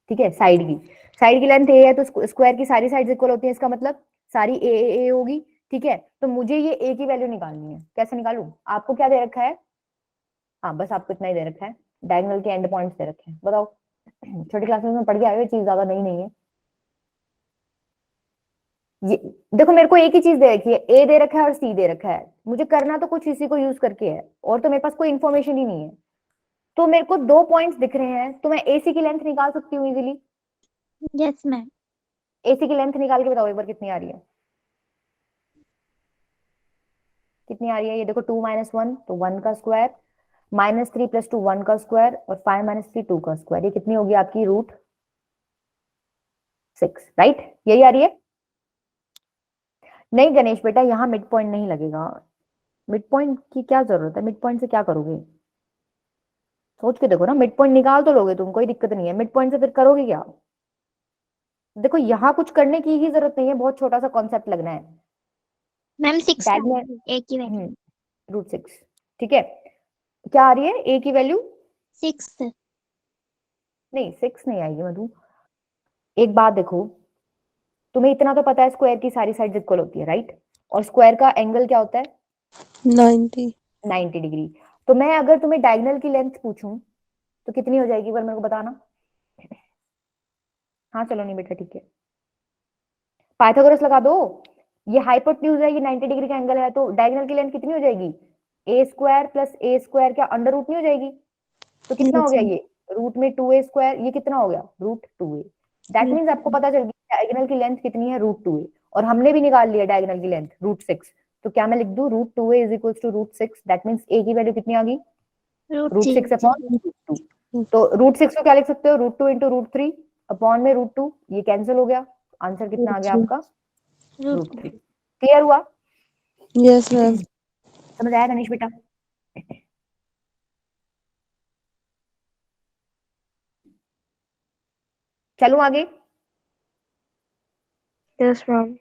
ठीक है, साइड की लेंथ ए है तो स्क्वायर की सारी साइड्स इक्वल होती है, इसका मतलब सारी ए होगी, ठीक है। तो मुझे ये ए की वैल्यू निकालनी है, कैसे निकालूं। आपको क्या दे रखा है, हाँ बस आपको इतना ही दे रखा है, डायगोनल के एंड पॉइंट्स दे रखे हैं। बताओ छोटी क्लासेस में पढ़ के आए हो, चीज ज्यादा नहीं है। ये देखो मेरे को एक ही चीज दे रखी है, ए दे रखा है और सी दे रखा है, मुझे करना तो कुछ इसी को यूज करके है, और तो मेरे पास कोई इन्फॉर्मेशन ही नहीं है। तो मेरे को 2 पॉइंट्स दिख रहे हैं, तो मैं एसी की लेंथ निकाल सकती हूँ इजीली। Yes ma'am. एसी की लेंथ निकाल के बताओ एक बार कितनी आ रही है, कितनी आ रही है। ये देखो 2 - 1 तो 1 का स्क्वायर, -3 + 2 1 का स्क्वायर, और 5 - 3 2 का स्क्वायर। ये कितनी होगी आपकी √6, राइट। यही आ रही है। नहीं गणेश बेटा, यहाँ मिड पॉइंट नहीं लगेगा। मिड पॉइंट की क्या जरूरत है, मिड पॉइंट से क्या करोगे, सोच के देखो ना। मिड पॉइंट निकाल तो लोगे तुम, कोई दिक्कत नहीं है, मिड पॉइंट से फिर करोगे क्या। देखो यहाँ कुछ करने की ही जरूरत नहीं है, बहुत छोटा सा कॉन्सेप्ट लगना है। मैम 6 डायगोनल एक ही वैल्यू। √6, ठीक है। क्या आ रही है ए की वैल्यू, 6। नहीं 6 नहीं आएगी मधु। एक बात देखो, तुम्हें इतना तो पता है स्क्वायर की सारी साइड इक्वल होती है, राइट। और स्क्वायर का एंगल क्या होता है 90। 90 डिग्री। तो मैं अगर तुम्हें डायगोनल की लेंथ पूछूं तो कितनी हो जाएगी, एक बार मेरे को बताना। हाँ चलो नहीं बेटा ठीक है, पाइथागोरस लगा दो। ये हाइपोटेन्यूज है, ये 90 डिग्री का एंगल है, तो डायगोनल की लेंथ कितनी हो जाएगी, a² + a² क्या अंडर रूट नहीं हो जाएगी। तो कितना हो Yes, गया ma'am. ये रूट में 2a², ये कितना हो गया √2a। That Yes. मीन्स आपको पता चल गया डायगोनल की लेंथ कितनी है √2a, और हमने भी निकाल लिया डायगोनल की लेंथ √6। तो क्या मैं लिख दूं √2a = √6। दैट मीन्स a की वैल्यू कितनी आ गई √6 अपॉन √2। तो √6 को क्या लिख सकते हो, √2 × √3 अपॉन में √2, ये कैंसिल हो गया। आंसर कितना आ गया Okay. आपका √3। क्लियर हुआ, Yes, ma'am. समझ आया गणेश बेटा। चलो आगे, Yes, ma'am.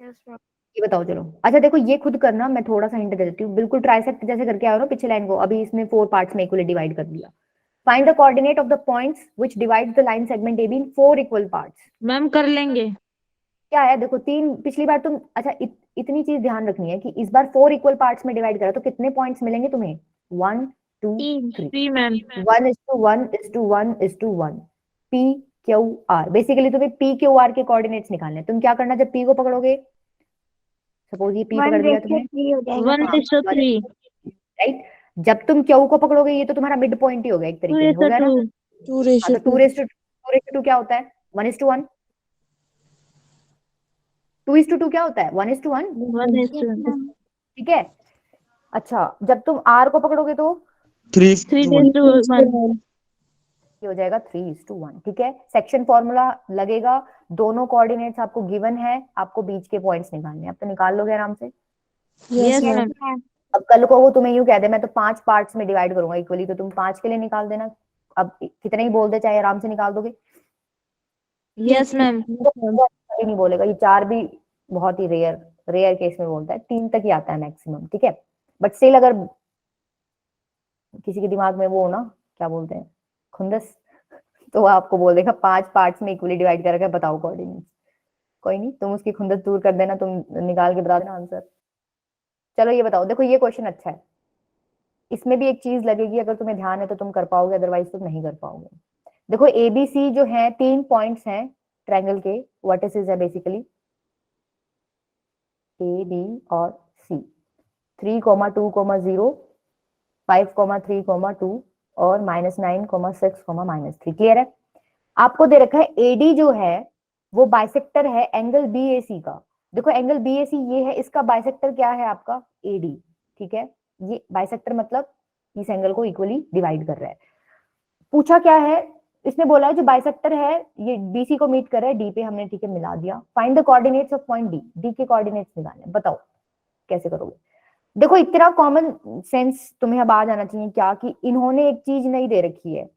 ये बताओ चलो। अच्छा देखो ये खुद करना, मैं थोड़ा सा हिंट दे देती हूँ, बिल्कुल ट्राइसेक्ट जैसे करके आओ ना पिछले लाइन को। अभी इसमें 4 पार्ट्स में इक्वली डिवाइड कर दिया। Find the coordinate of the points which divides the line segment AB in 4 equal parts. Ma'am कर लेंगे। क्या है देखो, 3 पिछली बार तुम, अच्छा इतनी चीज ध्यान रखनी है कि इस बार 4 इक्वल पार्ट्स में डिवाइड करा तो कितने पॉइंट्स मिलेंगे तुम्हें, 1 2 3। 3 मैम। 1:1:1:1 PQR। बेसिकली तुम्हें PQR के कोऑर्डिनेट्स निकालने हैं। तुम क्या करना, जब P को पकड़ोगे, सपोज ये P पकड़ लिया तुमने, 1/3 हो जाएगा। 1:3। राइट। जब तुम Q को पकड़ोगे, ये तो तुम्हारा मिड पॉइंट ही हो गया एक तरीके से, हो गया ना। 2:2। 2 हाँ ratio तो 2. 2:2 क्या होता है 1:1। 2:2 क्या होता है 1:1, 1:1। ठीक है। अच्छा जब तुम R को पकड़ोगे तो 3:1। 3:1। ये हो जाएगा 3:1, ठीक है। सेक्शन फॉर्मूला लगेगा, दोनों कोऑर्डिनेट्स आपको गिवन है, आपको बीच के पॉइंट्स निकालने हैं। अब तो निकाल लोगे आराम से। Yes, yes ma'am. मैम। अब कल को वो तुम्हें यूं कह दे मैं तो 5 पार्ट्स में डिवाइड करूंगा इक्वली, तो तुम 5 के लिए निकाल देना। अब कितने ही बोल दे चाहे आराम से निकाल दोगे। Yes ma'am. कभी नहीं बोलेगा, ये 4 भी बहुत ही रेयर केस में बोलता है, 3 तक ही आता है मैक्सिमम, ठीक है। बट स्टिल अगर किसी के दिमाग में वो हो ना, क्या बोलते हैं खुंदस, तो वो आपको बोल देगा 5 पार्ट्स में इक्वली डिवाइड करके बताओ कोऑर्डिनेट्स। कोई नहीं, तुम उसकी खुंदस दूर कर देना, तुम निकाल के बता देना आंसर। चलो ये बताओ, देखो ये क्वेश्चन अच्छा है, इसमें भी एक चीज लगेगी, अगर तुम्हें ध्यान है तो तुम कर पाओगे, अदरवाइज तुम नहीं कर पाओगे। देखो ABC जो है 3 पॉइंट्स हैं ट्रायंगल के, वर्टिसेस है बेसिकली A B और C। 3,2,0, 5,3,2 और -9,6,-3। क्लियर है। आपको दे रखा है AD जो है वो बाइसेक्टर है एंगल BAC का। देखो एंगल BAC ये है, इसका बाइसेक्टर क्या है आपका AD, ठीक है। ये बाइसेक्टर मतलब इस एंगल को इक्वली डिवाइड कर रहा है। पूछा क्या है, इसने बोला है जो बाइसेक्टर है ये BC को मीट कर रहा है D पे, हमने ठीक है मिला दिया। Find the coordinates of point D के कोऑर्डिनेट्स निकालने, बताओ कैसे करोगे। देखो इतना कॉमन सेंस तुम्हें अब आ जाना चाहिए क्या, कि इन्होंने एक चीज नहीं दे रखी है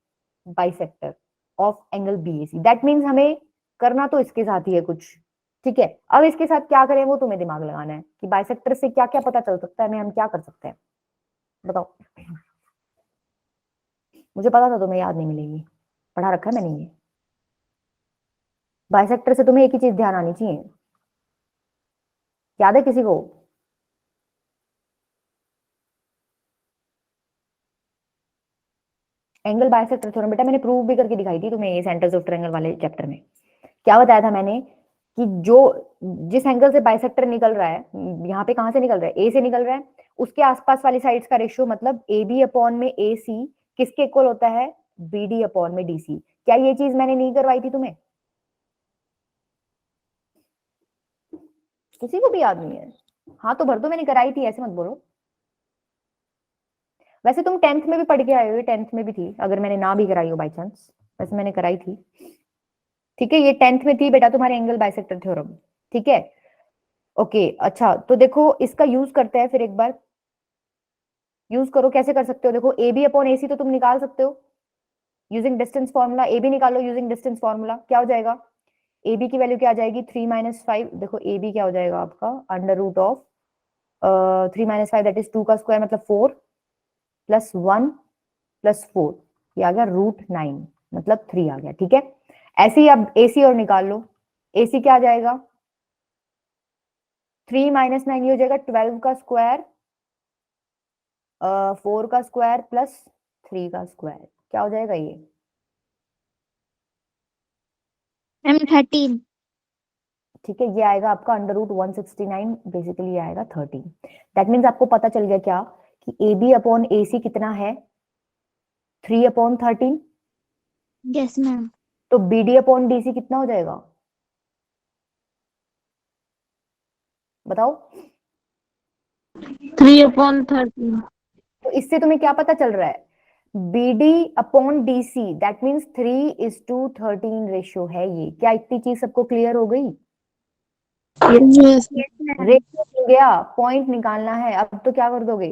bisector of angle BAC। That means हमें करना तो इसके साथ ही है कुछ, ठीक है, अब इसके साथ क्या करें वो तुम्हें दिमाग लगाना है कि बाइसेक्टर से क्या क्या पता चल सकता है, हमें हम क्या कर सकते हैं, बताओ। मुझे पता था तुम्हें याद नहीं मिलेगी, पढ़ा रखा है मैंने ये। बाइसेक्टर से तुम्हें एक ही चीज ध्यान आनी चाहिए, याद है किसी को? एंगल बाइसेक्टर थ्योरम बेटा मैंने प्रूव भी करके दिखाई थी तुम्हें, ये सेंटर्स ऑफ ट्रायंगल वाले चैप्टर में। क्या बताया था मैंने कि जो जिस एंगल से बाइसेक्टर निकल रहा है, यहाँ पे कहां से निकल रहा है, ए से निकल रहा है, उसके आसपास वाली साइड्स का रेशियो मतलब ए बी अपॉन में ए सी किसके इक्वल होता है, बी डी अपॉन में डी सी। क्या ये चीज मैंने नहीं करवाई थी तुम्हें? किसी को भी याद नहीं है? हाँ तो भर दो, मैंने कराई थी, ऐसे मत बोलो। वैसे तुम 10th में भी पढ़ के आए हो, 10th में भी थी, अगर मैंने ना भी कराई हो बाई चांस, वैसे मैंने कराई थी। ठीक है, ये 10th में थी बेटा तुम्हारे एंगल बाइसेक्टर थ्योरम। ठीक है, ओके। अच्छा तो देखो इसका यूज करते हैं फिर एक बार, यूज करो। कैसे कर सकते हो, देखो ए बी अपॉन ए सी तो तुम निकाल सकते हो using distance formula. A B निकालो यूजिंग डिस्टेंस फॉर्मूला, क्या हो जाएगा, ए बी की वैल्यू क्या आ जाएगी, 3 - 5। देखो ए बी क्या हो जाएगा आपका, under root of 3 - 5 that is 2 का स्क्वायर मतलब 4 प्लस 1 प्लस 4, ये आ गया √9 मतलब 3 आ गया। ठीक है, ऐसे ही अब ए सी और निकाल लो। ए सी क्या आ जाएगा, 3 - 9 ये हो जाएगा 12 का स्क्वायर 4 का स्क्वायर प्लस 3 का स्क्वायर, क्या हो जाएगा ये, मैम 13। ठीक है, ये आएगा आपका अंडर रूट 169, बेसिकली ये आएगा 13। दैट मीन्स आपको पता चल गया क्या कि ए बी अपॉन ए सी कितना है, 3/13। Yes ma'am. तो B D upon D C कितना हो जाएगा, बताओ। 3/13। तो इससे तुम्हें क्या पता चल रहा है, B D upon D C that means 3:13 ratio है ये। क्या इतनी चीज सबको क्लियर हो गई? Yes yes ma'am. रेशियो हो गया, पॉइंट निकालना है। अब तो क्या कर दोगे,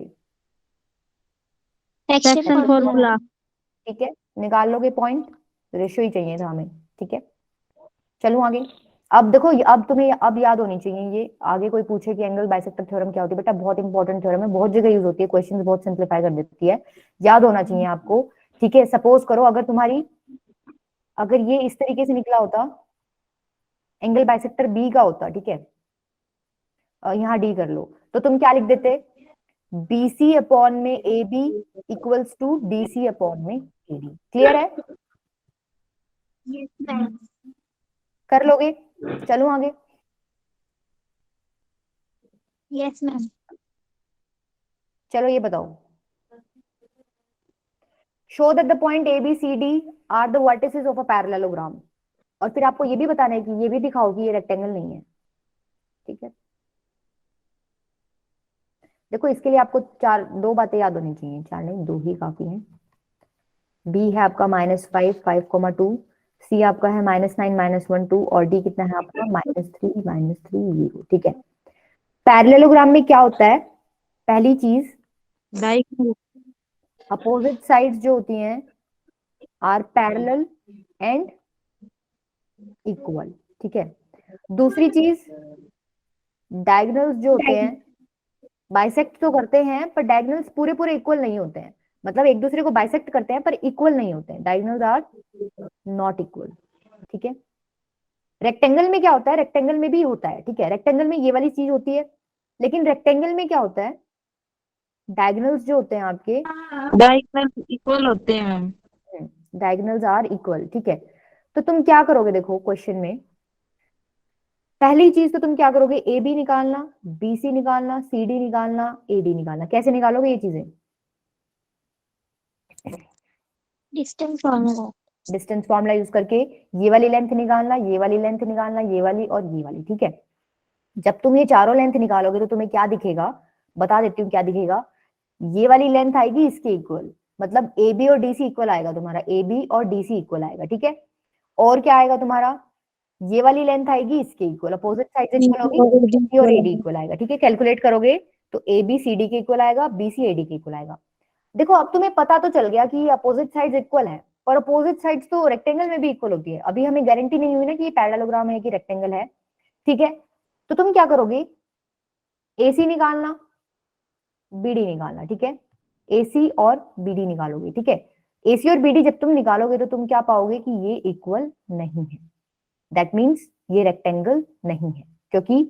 सेक्शन फॉर्मूला। ठीक है, निकाल लोगे पॉइंट, रेशियो ही चाहिए था हमें। ठीक है, चलो आगे। अब देखो अब तुम्हें अब याद होनी चाहिए ये, आगे कोई पूछे कि एंगल बाइसेक्टर थ्योरम क्या होती है, बेटा बहुत इंपॉर्टेंट थ्योरम है, बहुत जगह यूज होती है, क्वेश्चन बहुत सिंप्लीफाई कर देती है, याद होना चाहिए आपको। ठीक है, सपोज करो अगर तुम्हारी, अगर ये इस तरीके से निकला होता, एंगल बाइसेक्टर बी का होता, ठीक है, यहाँ डी कर लो, तो तुम क्या लिख देते, बी सी अपॉन में A B equals to D C upon में ए डी। क्लियर है, यस मैम। कर लोगे? चलो आगे। Yes ma'am. चलो ये बताओ, show that the point A B C D are the vertices of a parallelogram. और फिर आपको ये भी बताना है कि ये भी दिखाओ कि ये रेक्टेंगल नहीं है। ठीक है, देखो इसके लिए आपको दो बातें याद होनी चाहिए, चार नहीं, दो ही काफी हैं। बी है आपका -5 5,2, सी आपका है -9 -1 2, और डी कितना है आपका -3 -3 0। ठीक है, पैरेललोग्राम में क्या होता है, पहली चीज अपोजिट साइड्स जो होती हैं आर पैरेलल एंड इक्वल। ठीक है, दूसरी चीज डायगोनल्स जो होते हैं बाइसेक्ट तो करते हैं पर डायगोनल्स पूरे पूरे इक्वल नहीं होते हैं, मतलब एक दूसरे को बाइसेक्ट करते हैं पर इक्वल नहीं होते हैं, डायगोनल्स आर नॉट इक्वल। ठीक है, रेक्टेंगल में क्या होता है, रेक्टेंगल में भी होता है, ठीक है, रेक्टेंगल में ये वाली चीज होती है, लेकिन रेक्टेंगल में क्या होता है, डायगोनल्स जो होते हैं आपके, डायगोनल इक्वल होते हैं मैम। Diagonals are equal. ठीक है, तो तुम क्या करोगे, देखो क्वेश्चन में पहली चीज तो तुम क्या करोगे, ए बी निकालना, बी सी निकालना, सी डी निकालना, ए डी निकालना। कैसे निकालोगे ये चीजें, distance formula. Distance formula use करके, ये वाली लेंथ निकालना, ये वाली लेंथ निकालना, ये वाली और ये वाली। ठीक है, जब तुम ये चारों लेंथ निकालोगे तो तुम्हें क्या दिखेगा, बता देती हूँ क्या दिखेगा, ये वाली लेंथ आएगी इसके इक्वल, मतलब ए बी और डी सी इक्वल आएगा तुम्हारा, ए बी और डी सी इक्वल आएगा। ठीक है, और क्या आएगा तुम्हारा, ये वाली लेंथ आएगी इसके इक्वल, अपोजिट साइड इक्वल होगी, डी और ए डी इक्वल आएगा। ठीक है, कैलकुलेट करोगे तो ए बी सी डी के इक्वल आएगा, बी सी ए डी के इक्वल आएगा। देखो अब तुम्हें पता तो चल गया कि ये अपोजिट साइड्स इक्वल है, और अपोजिट साइड्स तो रेक्टेंगल में भी इक्वल होती है। अभी हमें गारंटी नहीं हुई ना कि ये पैरेललोग्राम है कि रेक्टेंगल है, ठीक है, तो तुम क्या करोगे, AC निकालना, BD निकालना, ठीक है, AC और BD निकालोगे, ठीक है। AC और BD जब तुम निकालोगे तो तुम क्या पाओगे कि ये इक्वल नहीं है, दैट मीन्स ये रेक्टेंगल नहीं है, क्योंकि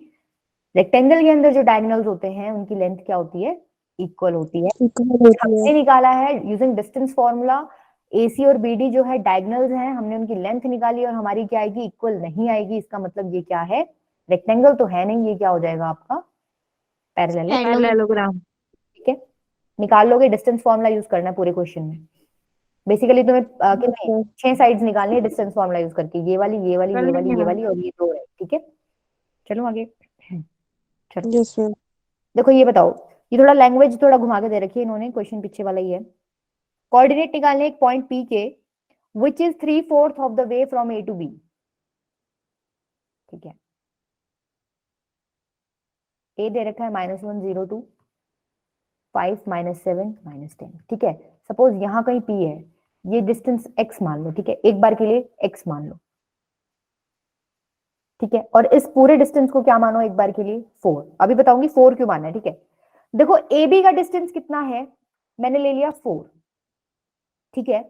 रेक्टेंगल के अंदर जो डायगोनल्स होते हैं उनकी लेंथ क्या होती है, इक्वल होती है। इक्वल होती है। हमने निकाला है यूजिंग डिस्टेंस फॉर्मूला, AC और BD जो है डायगोनल्स हैं, हमने उनकी लेंथ निकाली और हमारी क्या आएगी, इक्वल नहीं आएगी। इसका मतलब ये क्या है, रेक्टेंगल तो है नहीं, ये क्या हो जाएगा आपका पैरेलल, पैरेललोग्राम। ठीक है। निकाल लोगे, डिस्टेंस फॉर्मूला यूज करना है पूरे क्वेश्चन में। बेसिकली तुम्हें कितने 6 साइड्स निकालनी है डिस्टेंस फॉर्मूला यूज करके, ये वाली ये वाली कर ये वाली लेंगे ये मैम। वाली और ये दो है, ठीक है। चलो आगे, चलो यस मैम। देखो ये बताओ, ये थोड़ा लैंग्वेज थोड़ा घुमा के दे रखी है इन्होंने, क्वेश्चन पीछे वाला ही है। कोऑर्डिनेट निकालने एक पॉइंट P के which is 3/4 of the way from A to B, ठीक है। A दे रखा है -1 0 2 5 -7 -10, ठीक है। सपोज यहाँ कहीं P है, ये डिस्टेंस x मान लो, ठीक है, एक बार के लिए x मान लो, ठीक है, और इस पूरे डिस्टेंस को क्या मानो एक बार के लिए 4। अभी बताऊंगी 4 क्यों मानना है, ठीक है। देखो AB का डिस्टेंस कितना है, मैंने ले लिया 4, ठीक है।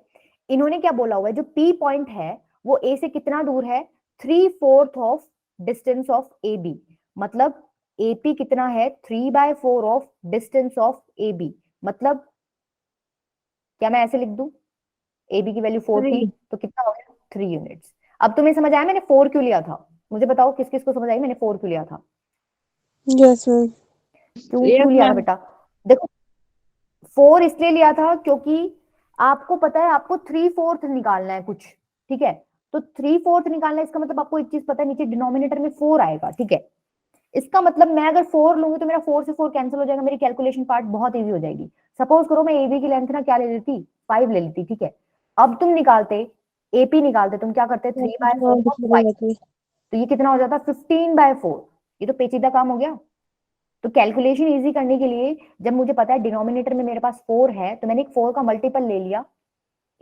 इन्होंने क्या बोला हुआ है, जो P पॉइंट है वो A से कितना दूर है, 3/4 ऑफ डिस्टेंस ऑफ AB, मतलब AP कितना है, 3/4 ऑफ डिस्टेंस ऑफ AB, मतलब क्या मैं ऐसे लिख दूं, AB की वैल्यू 4 थी 3। तो कितना हो गया, 3 यूनिट्स। अब तुम्हें समझ आया मैंने 4 क्यों लिया था, मुझे बताओ किस किस को समझ आई मैंने 4 क्यों लिया था, यस मैम। क्यों यस क्यों लिया था मैम। बेटा। देखो 4 इसलिए लिया था क्योंकि आपको पता है आपको 3/4 निकालना है कुछ, ठीक है। तो 3/4 निकालना है, इसका मतलब आपको एक चीज पता है, नीचे डिनोमिनेटर में 4 आएगा, ठीक है। इसका मतलब मैं अगर 4 लूंगी तो मेरा 4 से 4 कैंसिल हो जाएगा, मेरी कैलकुलेशन पार्ट बहुत इजी हो जाएगी। सपोज करो मैं AB की लेंथ ना क्या ले लेती, 5 ले लेती, ठीक है। अब तुम निकालते AP निकालते, तुम क्या करते, 3/4 ऑफ 5, तो ये कितना हो जाता, 15/4। ये तो पेचीदा काम हो गया। तो कैलकुलेशन इजी करने के लिए जब मुझे पता है डिनोमिनेटर में मेरे पास 4 है, तो मैंने एक 4 का मल्टीपल ले लिया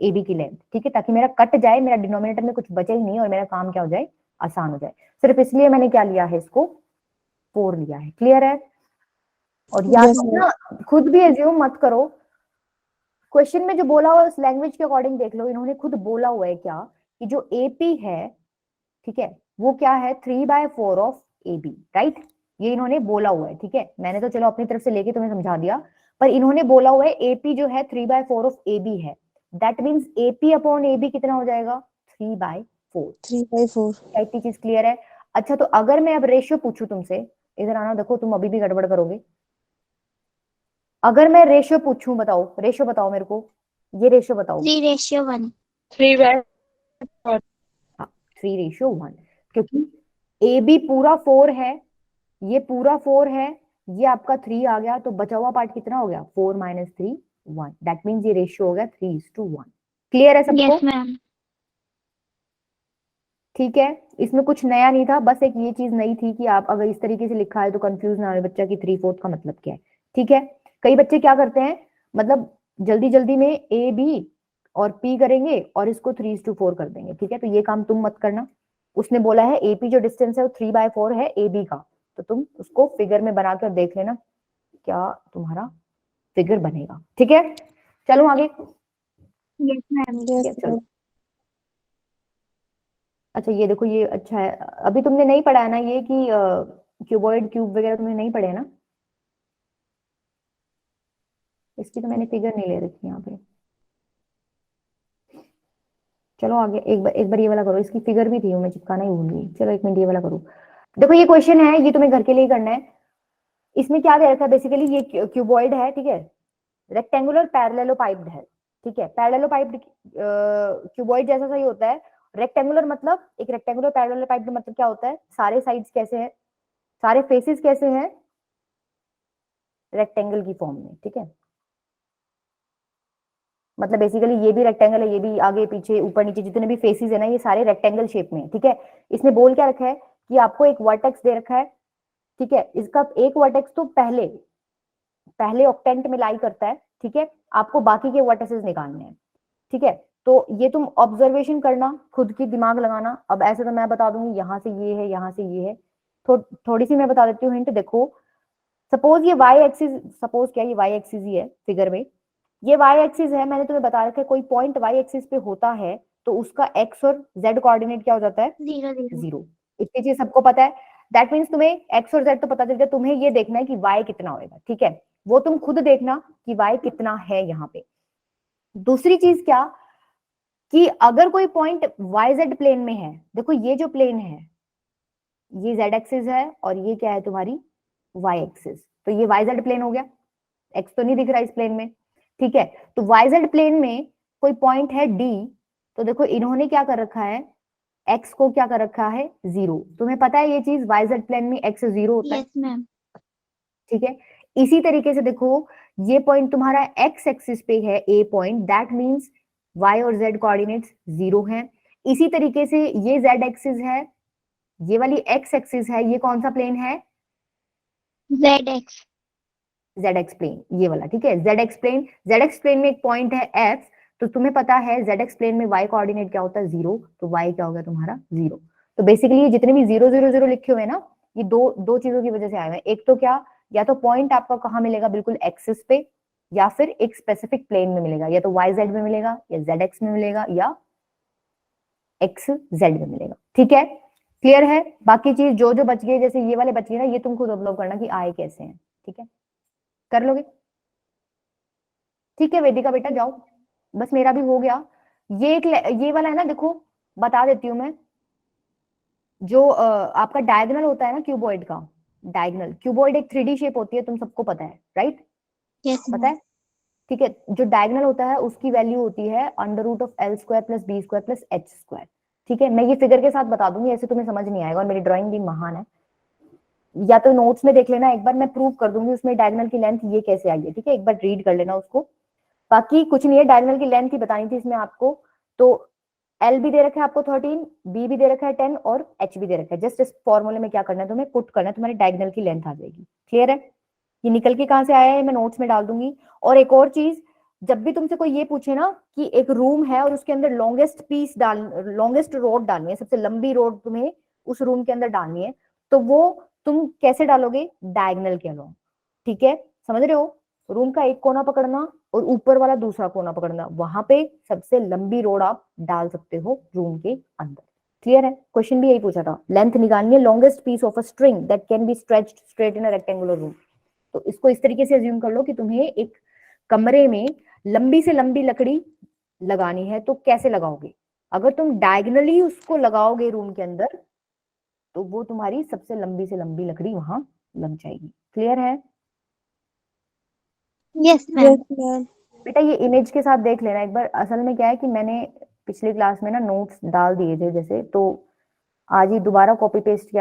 AB की लेंथ, ठीक है, ताकि मेरा कट जाए, मेरा डिनोमिनेटर में कुछ बचे ही नहीं और मेरा काम क्या हो जाए, आसान हो जाए। सिर्फ इसलिए मैंने क्या लिया है, इसको 4 लिया है, क्लियर है। और याद यस मैम। रखना, खुद भी एज्यूम मत करो, क्वेश्चन में जो बोला हुआ है उस लैंग्वेज के अकॉर्डिंग देख लो। इन्होंने खुद बोला हुआ है क्या, कि जो AP है, ठीक है, वो क्या है, 3/4 ऑफ AB, राइट। ये इन्होंने बोला हुआ है, ठीक है। मैंने तो चलो अपनी तरफ से लेके तुम्हें समझा दिया, पर इन्होंने बोला हुआ है AP जो है 3/4 ऑफ AB है, that means AP upon AB कितना हो जाएगा, 3/4। 3/4। क्या इतनी चीज क्लियर है। अच्छा तो अगर मैं अब रेशियो पूछूं तुमसे, इधर आना, देखो तुम अभी भी गड़बड़ करोगे। अगर मैं रेशियो पूछूं, बताओ रेशियो बताओ मेरे को, ये रेशियो बताओ। 3:1। 3/4। हाँ 3:1, क्योंकि AB पूरा 4 है, ये पूरा 4 है, ये आपका 3 आ गया, तो बचा हुआ पार्ट कितना हो गया, 4 - 3 1, दैट मीन्स ये रेशियो हो गया 3:1। क्लियर है सबको, यस मैम। ठीक है। इसमें कुछ नया नहीं था, बस एक ये चीज नई थी कि आप अगर इस तरीके से लिखा है तो कंफ्यूज ना हो बच्चा कि 3/4 का मतलब क्या है, ठीक है। कई बच्चे क्या करते हैं, मतलब जल्दी जल्दी में AB और P करेंगे और इसको 3:4 कर देंगे, ठीक है। तो ये काम तुम मत करना। उसने बोला है AP जो डिस्टेंस है वो 3/4 है AB का, तो तुम उसको फिगर में बनाकर देख लेना क्या तुम्हारा फिगर बनेगा, ठीक है। चलो आगे, यस मैम। ठीक है यस चलो। मैम। अच्छा ये देखो, ये अच्छा है, अभी तुमने नहीं पढ़ा है ना ये कि क्यूबॉइड क्यूब वगैरह तुमने नहीं पढ़े है ना, इसकी तो मैंने फिगर नहीं ले रखी यहाँ पे। चलो आगे, एक बार ये वाला करो, इसकी फिगर भी थी मैं चिपकाना ही भूल गई। चलो एक मिनट ये वाला करो। देखो ये क्वेश्चन है, ये तुम्हें घर के लिए करना है। इसमें क्या दे रखा है, बेसिकली ये क्यूबॉइड है, ठीक है, रेक्टेंगुलर पैरेललोपाइप्ड है, ठीक है। पैरेललोपाइप्ड क्यूबॉइड जैसा सही होता है। रेक्टेंगुलर मतलब, एक रेक्टेंगुलर पैरेललोपाइप्ड मतलब क्या होता है, सारे साइड्स कैसे हैं, सारे फेसेस कैसे हैं, रेक्टेंगल की फॉर्म में, ठीक है। मतलब बेसिकली ये भी रेक्टेंगल है, ये भी आगे पीछे ऊपर नीचे जितने भी फेसेस है ना, ये सारे रेक्टेंगल शेप में है, ठीक है। इसने बोल क्या रखा है कि आपको एक वर्टेक्स दे रखा है, ठीक है। इसका एक वर्टेक्स तो पहले पहले ऑक्टेंट में लाई करता है, ठीक है। आपको बाकी के वर्टेक्सेस निकालने हैं, ठीक है। तो ये तुम ऑब्जर्वेशन करना, खुद की दिमाग लगाना। अब ऐसे तो मैं बता दूंगी यहाँ से ये है, यहाँ से ये है, थोड़ी सी मैं बता देती हूँ हिंट। देखो सपोज ये y एक्सिस, सपोज क्या ये y एक्सिस ही है फिगर में, ये y एक्सिस है, मैंने तुम्हें बता रखा है कोई पॉइंट y एक्सिस पे होता है तो उसका x और z कोऑर्डिनेट क्या हो जाता है? 0 0 जीरो। इतनी चीज सबको पता है। दैट मीन्स तुम्हें x और z तो पता चल गया, तुम्हें ये देखना है कि y कितना होएगा, ठीक है, वो तुम खुद देखना कि y कितना है यहाँ पे। दूसरी चीज क्या, कि अगर कोई पॉइंट YZ प्लेन में है, देखो ये जो प्लेन है ये Z एक्सिस है और ये क्या है तुम्हारी Y एक्सिस, तो ये YZ प्लेन हो गया, x तो नहीं दिख रहा इस प्लेन में, ठीक है। तो YZ प्लेन में कोई पॉइंट है D, तो देखो इन्होंने क्या कर रखा है, x को क्या कर रखा है? 0। तुम्हें पता है ये चीज YZ प्लेन में x 0 होता है, यस मैम। ठीक है। इसी तरीके से देखो ये पॉइंट तुम्हारा x एक्सिस पे है A point, that means y और z कोऑर्डिनेट्स 0 हैं। इसी तरीके से ये z एक्सिस है, ये वाली x एक्सिस है, ये कौन सा प्लेन है? ZX ZX प्लेन, ये वाला, ठीक है। ZX प्लेन, ZX प्लेन में एक पॉइंट है F, तो तुम्हें पता है ZX प्लेन में y कोऑर्डिनेट क्या होता है? 0, तो y क्या होगा तुम्हारा? 0। तो बेसिकली ये जितने भी 0 0 0 लिखे हुए हैं ना, ये दो चीजों की वजह से आए हुए हैं। एक तो क्या, या तो पॉइंट आपका कहाँ मिलेगा? बिल्कुल एक्सिस पे, या फिर एक स्पेसिफिक प्लेन में मिलेगा, या तो YZ में मिलेगा, या ZX में मिलेगा, या XZ में मिलेगा, ठीक है। क्लियर है? बाकी चीज जो जो बच गई, जैसे ये वाले बच गए ना, ये तुम खुद ऑब्जर्व करना कि आए कैसे हैं, ठीक है, कर लोगे? ठीक है वेदिका बेटा जाओ, बस मेरा भी हो गया। ये वाला है ना, देखो बता देती हूँ मैं, जो आपका डायगोनल होता है ना क्यूबॉइड का, डायगोनल क्यूबॉइड एक 3D शेप होती है, तुम सबको पता है, राइट? यस पता है, ठीक है। जो डायगोनल होता है उसकी वैल्यू होती है √L² + B² + H², ठीक है। मैं ये फिगर के साथ बता दूंगी, ऐसे तुम्हें समझ नहीं आएगा, और मेरी ड्राइंग भी महान है, या तो नोट्स में देख लेना एक बार, मैं प्रूव कर दूंगी उसमें डायगोनल की लेंथ ये कैसे आई है, ठीक है, एक बार रीड कर लेना उसको। बाकी कुछ नहीं है, डायगोनल की लेंथ ही बतानी थी इसमें आपको। तो L भी दे रखा है आपको 13, B भी दे रखा है 10 और H भी दे रखा है। जस्ट इस फॉर्मूले में क्या करना है तुम्हें, पुट करना है, तुम्हारी डायगोनल की लेंथ आ जाएगी। क्लियर है? ये निकल के कहां से आया है मैं नोट्स में डाल दूंगी। और एक और चीज, जब भी तुमसे कोई ये पूछे ना कि एक रूम है और उसके अंदर लॉन्गेस्ट रोड डालनी है, सबसे लंबी रोड तुम्हें उस रूम के अंदर डालनी है, तो वो तुम कैसे डालोगे? डायगोनल के अलोंग, ठीक है, समझ रहे हो? रूम का एक कोना पकड़ना और ऊपर वाला दूसरा कोना पकड़ना, वहां पे सबसे लंबी रोड आप डाल सकते हो रूम के अंदर। क्लियर है? क्वेश्चन भी यही पूछा था, लेंथ निकालनी है longest piece of a string that can be stretched straight in a rectangular room. तो इसको इस तरीके से अज्यूम कर लो कि तुम्हें एक कमरे में लंबी से लंबी लकड़ी लगानी है, तो कैसे लगाओगे? अगर तुम डायगोनली उसको लगाओगे रूम के अंदर, तो वो तुम्हारी सबसे लंबी से लंबी लकड़ी वहां लग जाएगी। क्लियर है? Yes ma'am. Yes ma'am. बेटा ये इमेज के साथ देख लेना एक बार। असल में क्या है कि मैंने पिछली क्लास में ना नोट्स डाल दिए थे जैसे, तो आज ही दोबारा कॉपी पेस्ट किया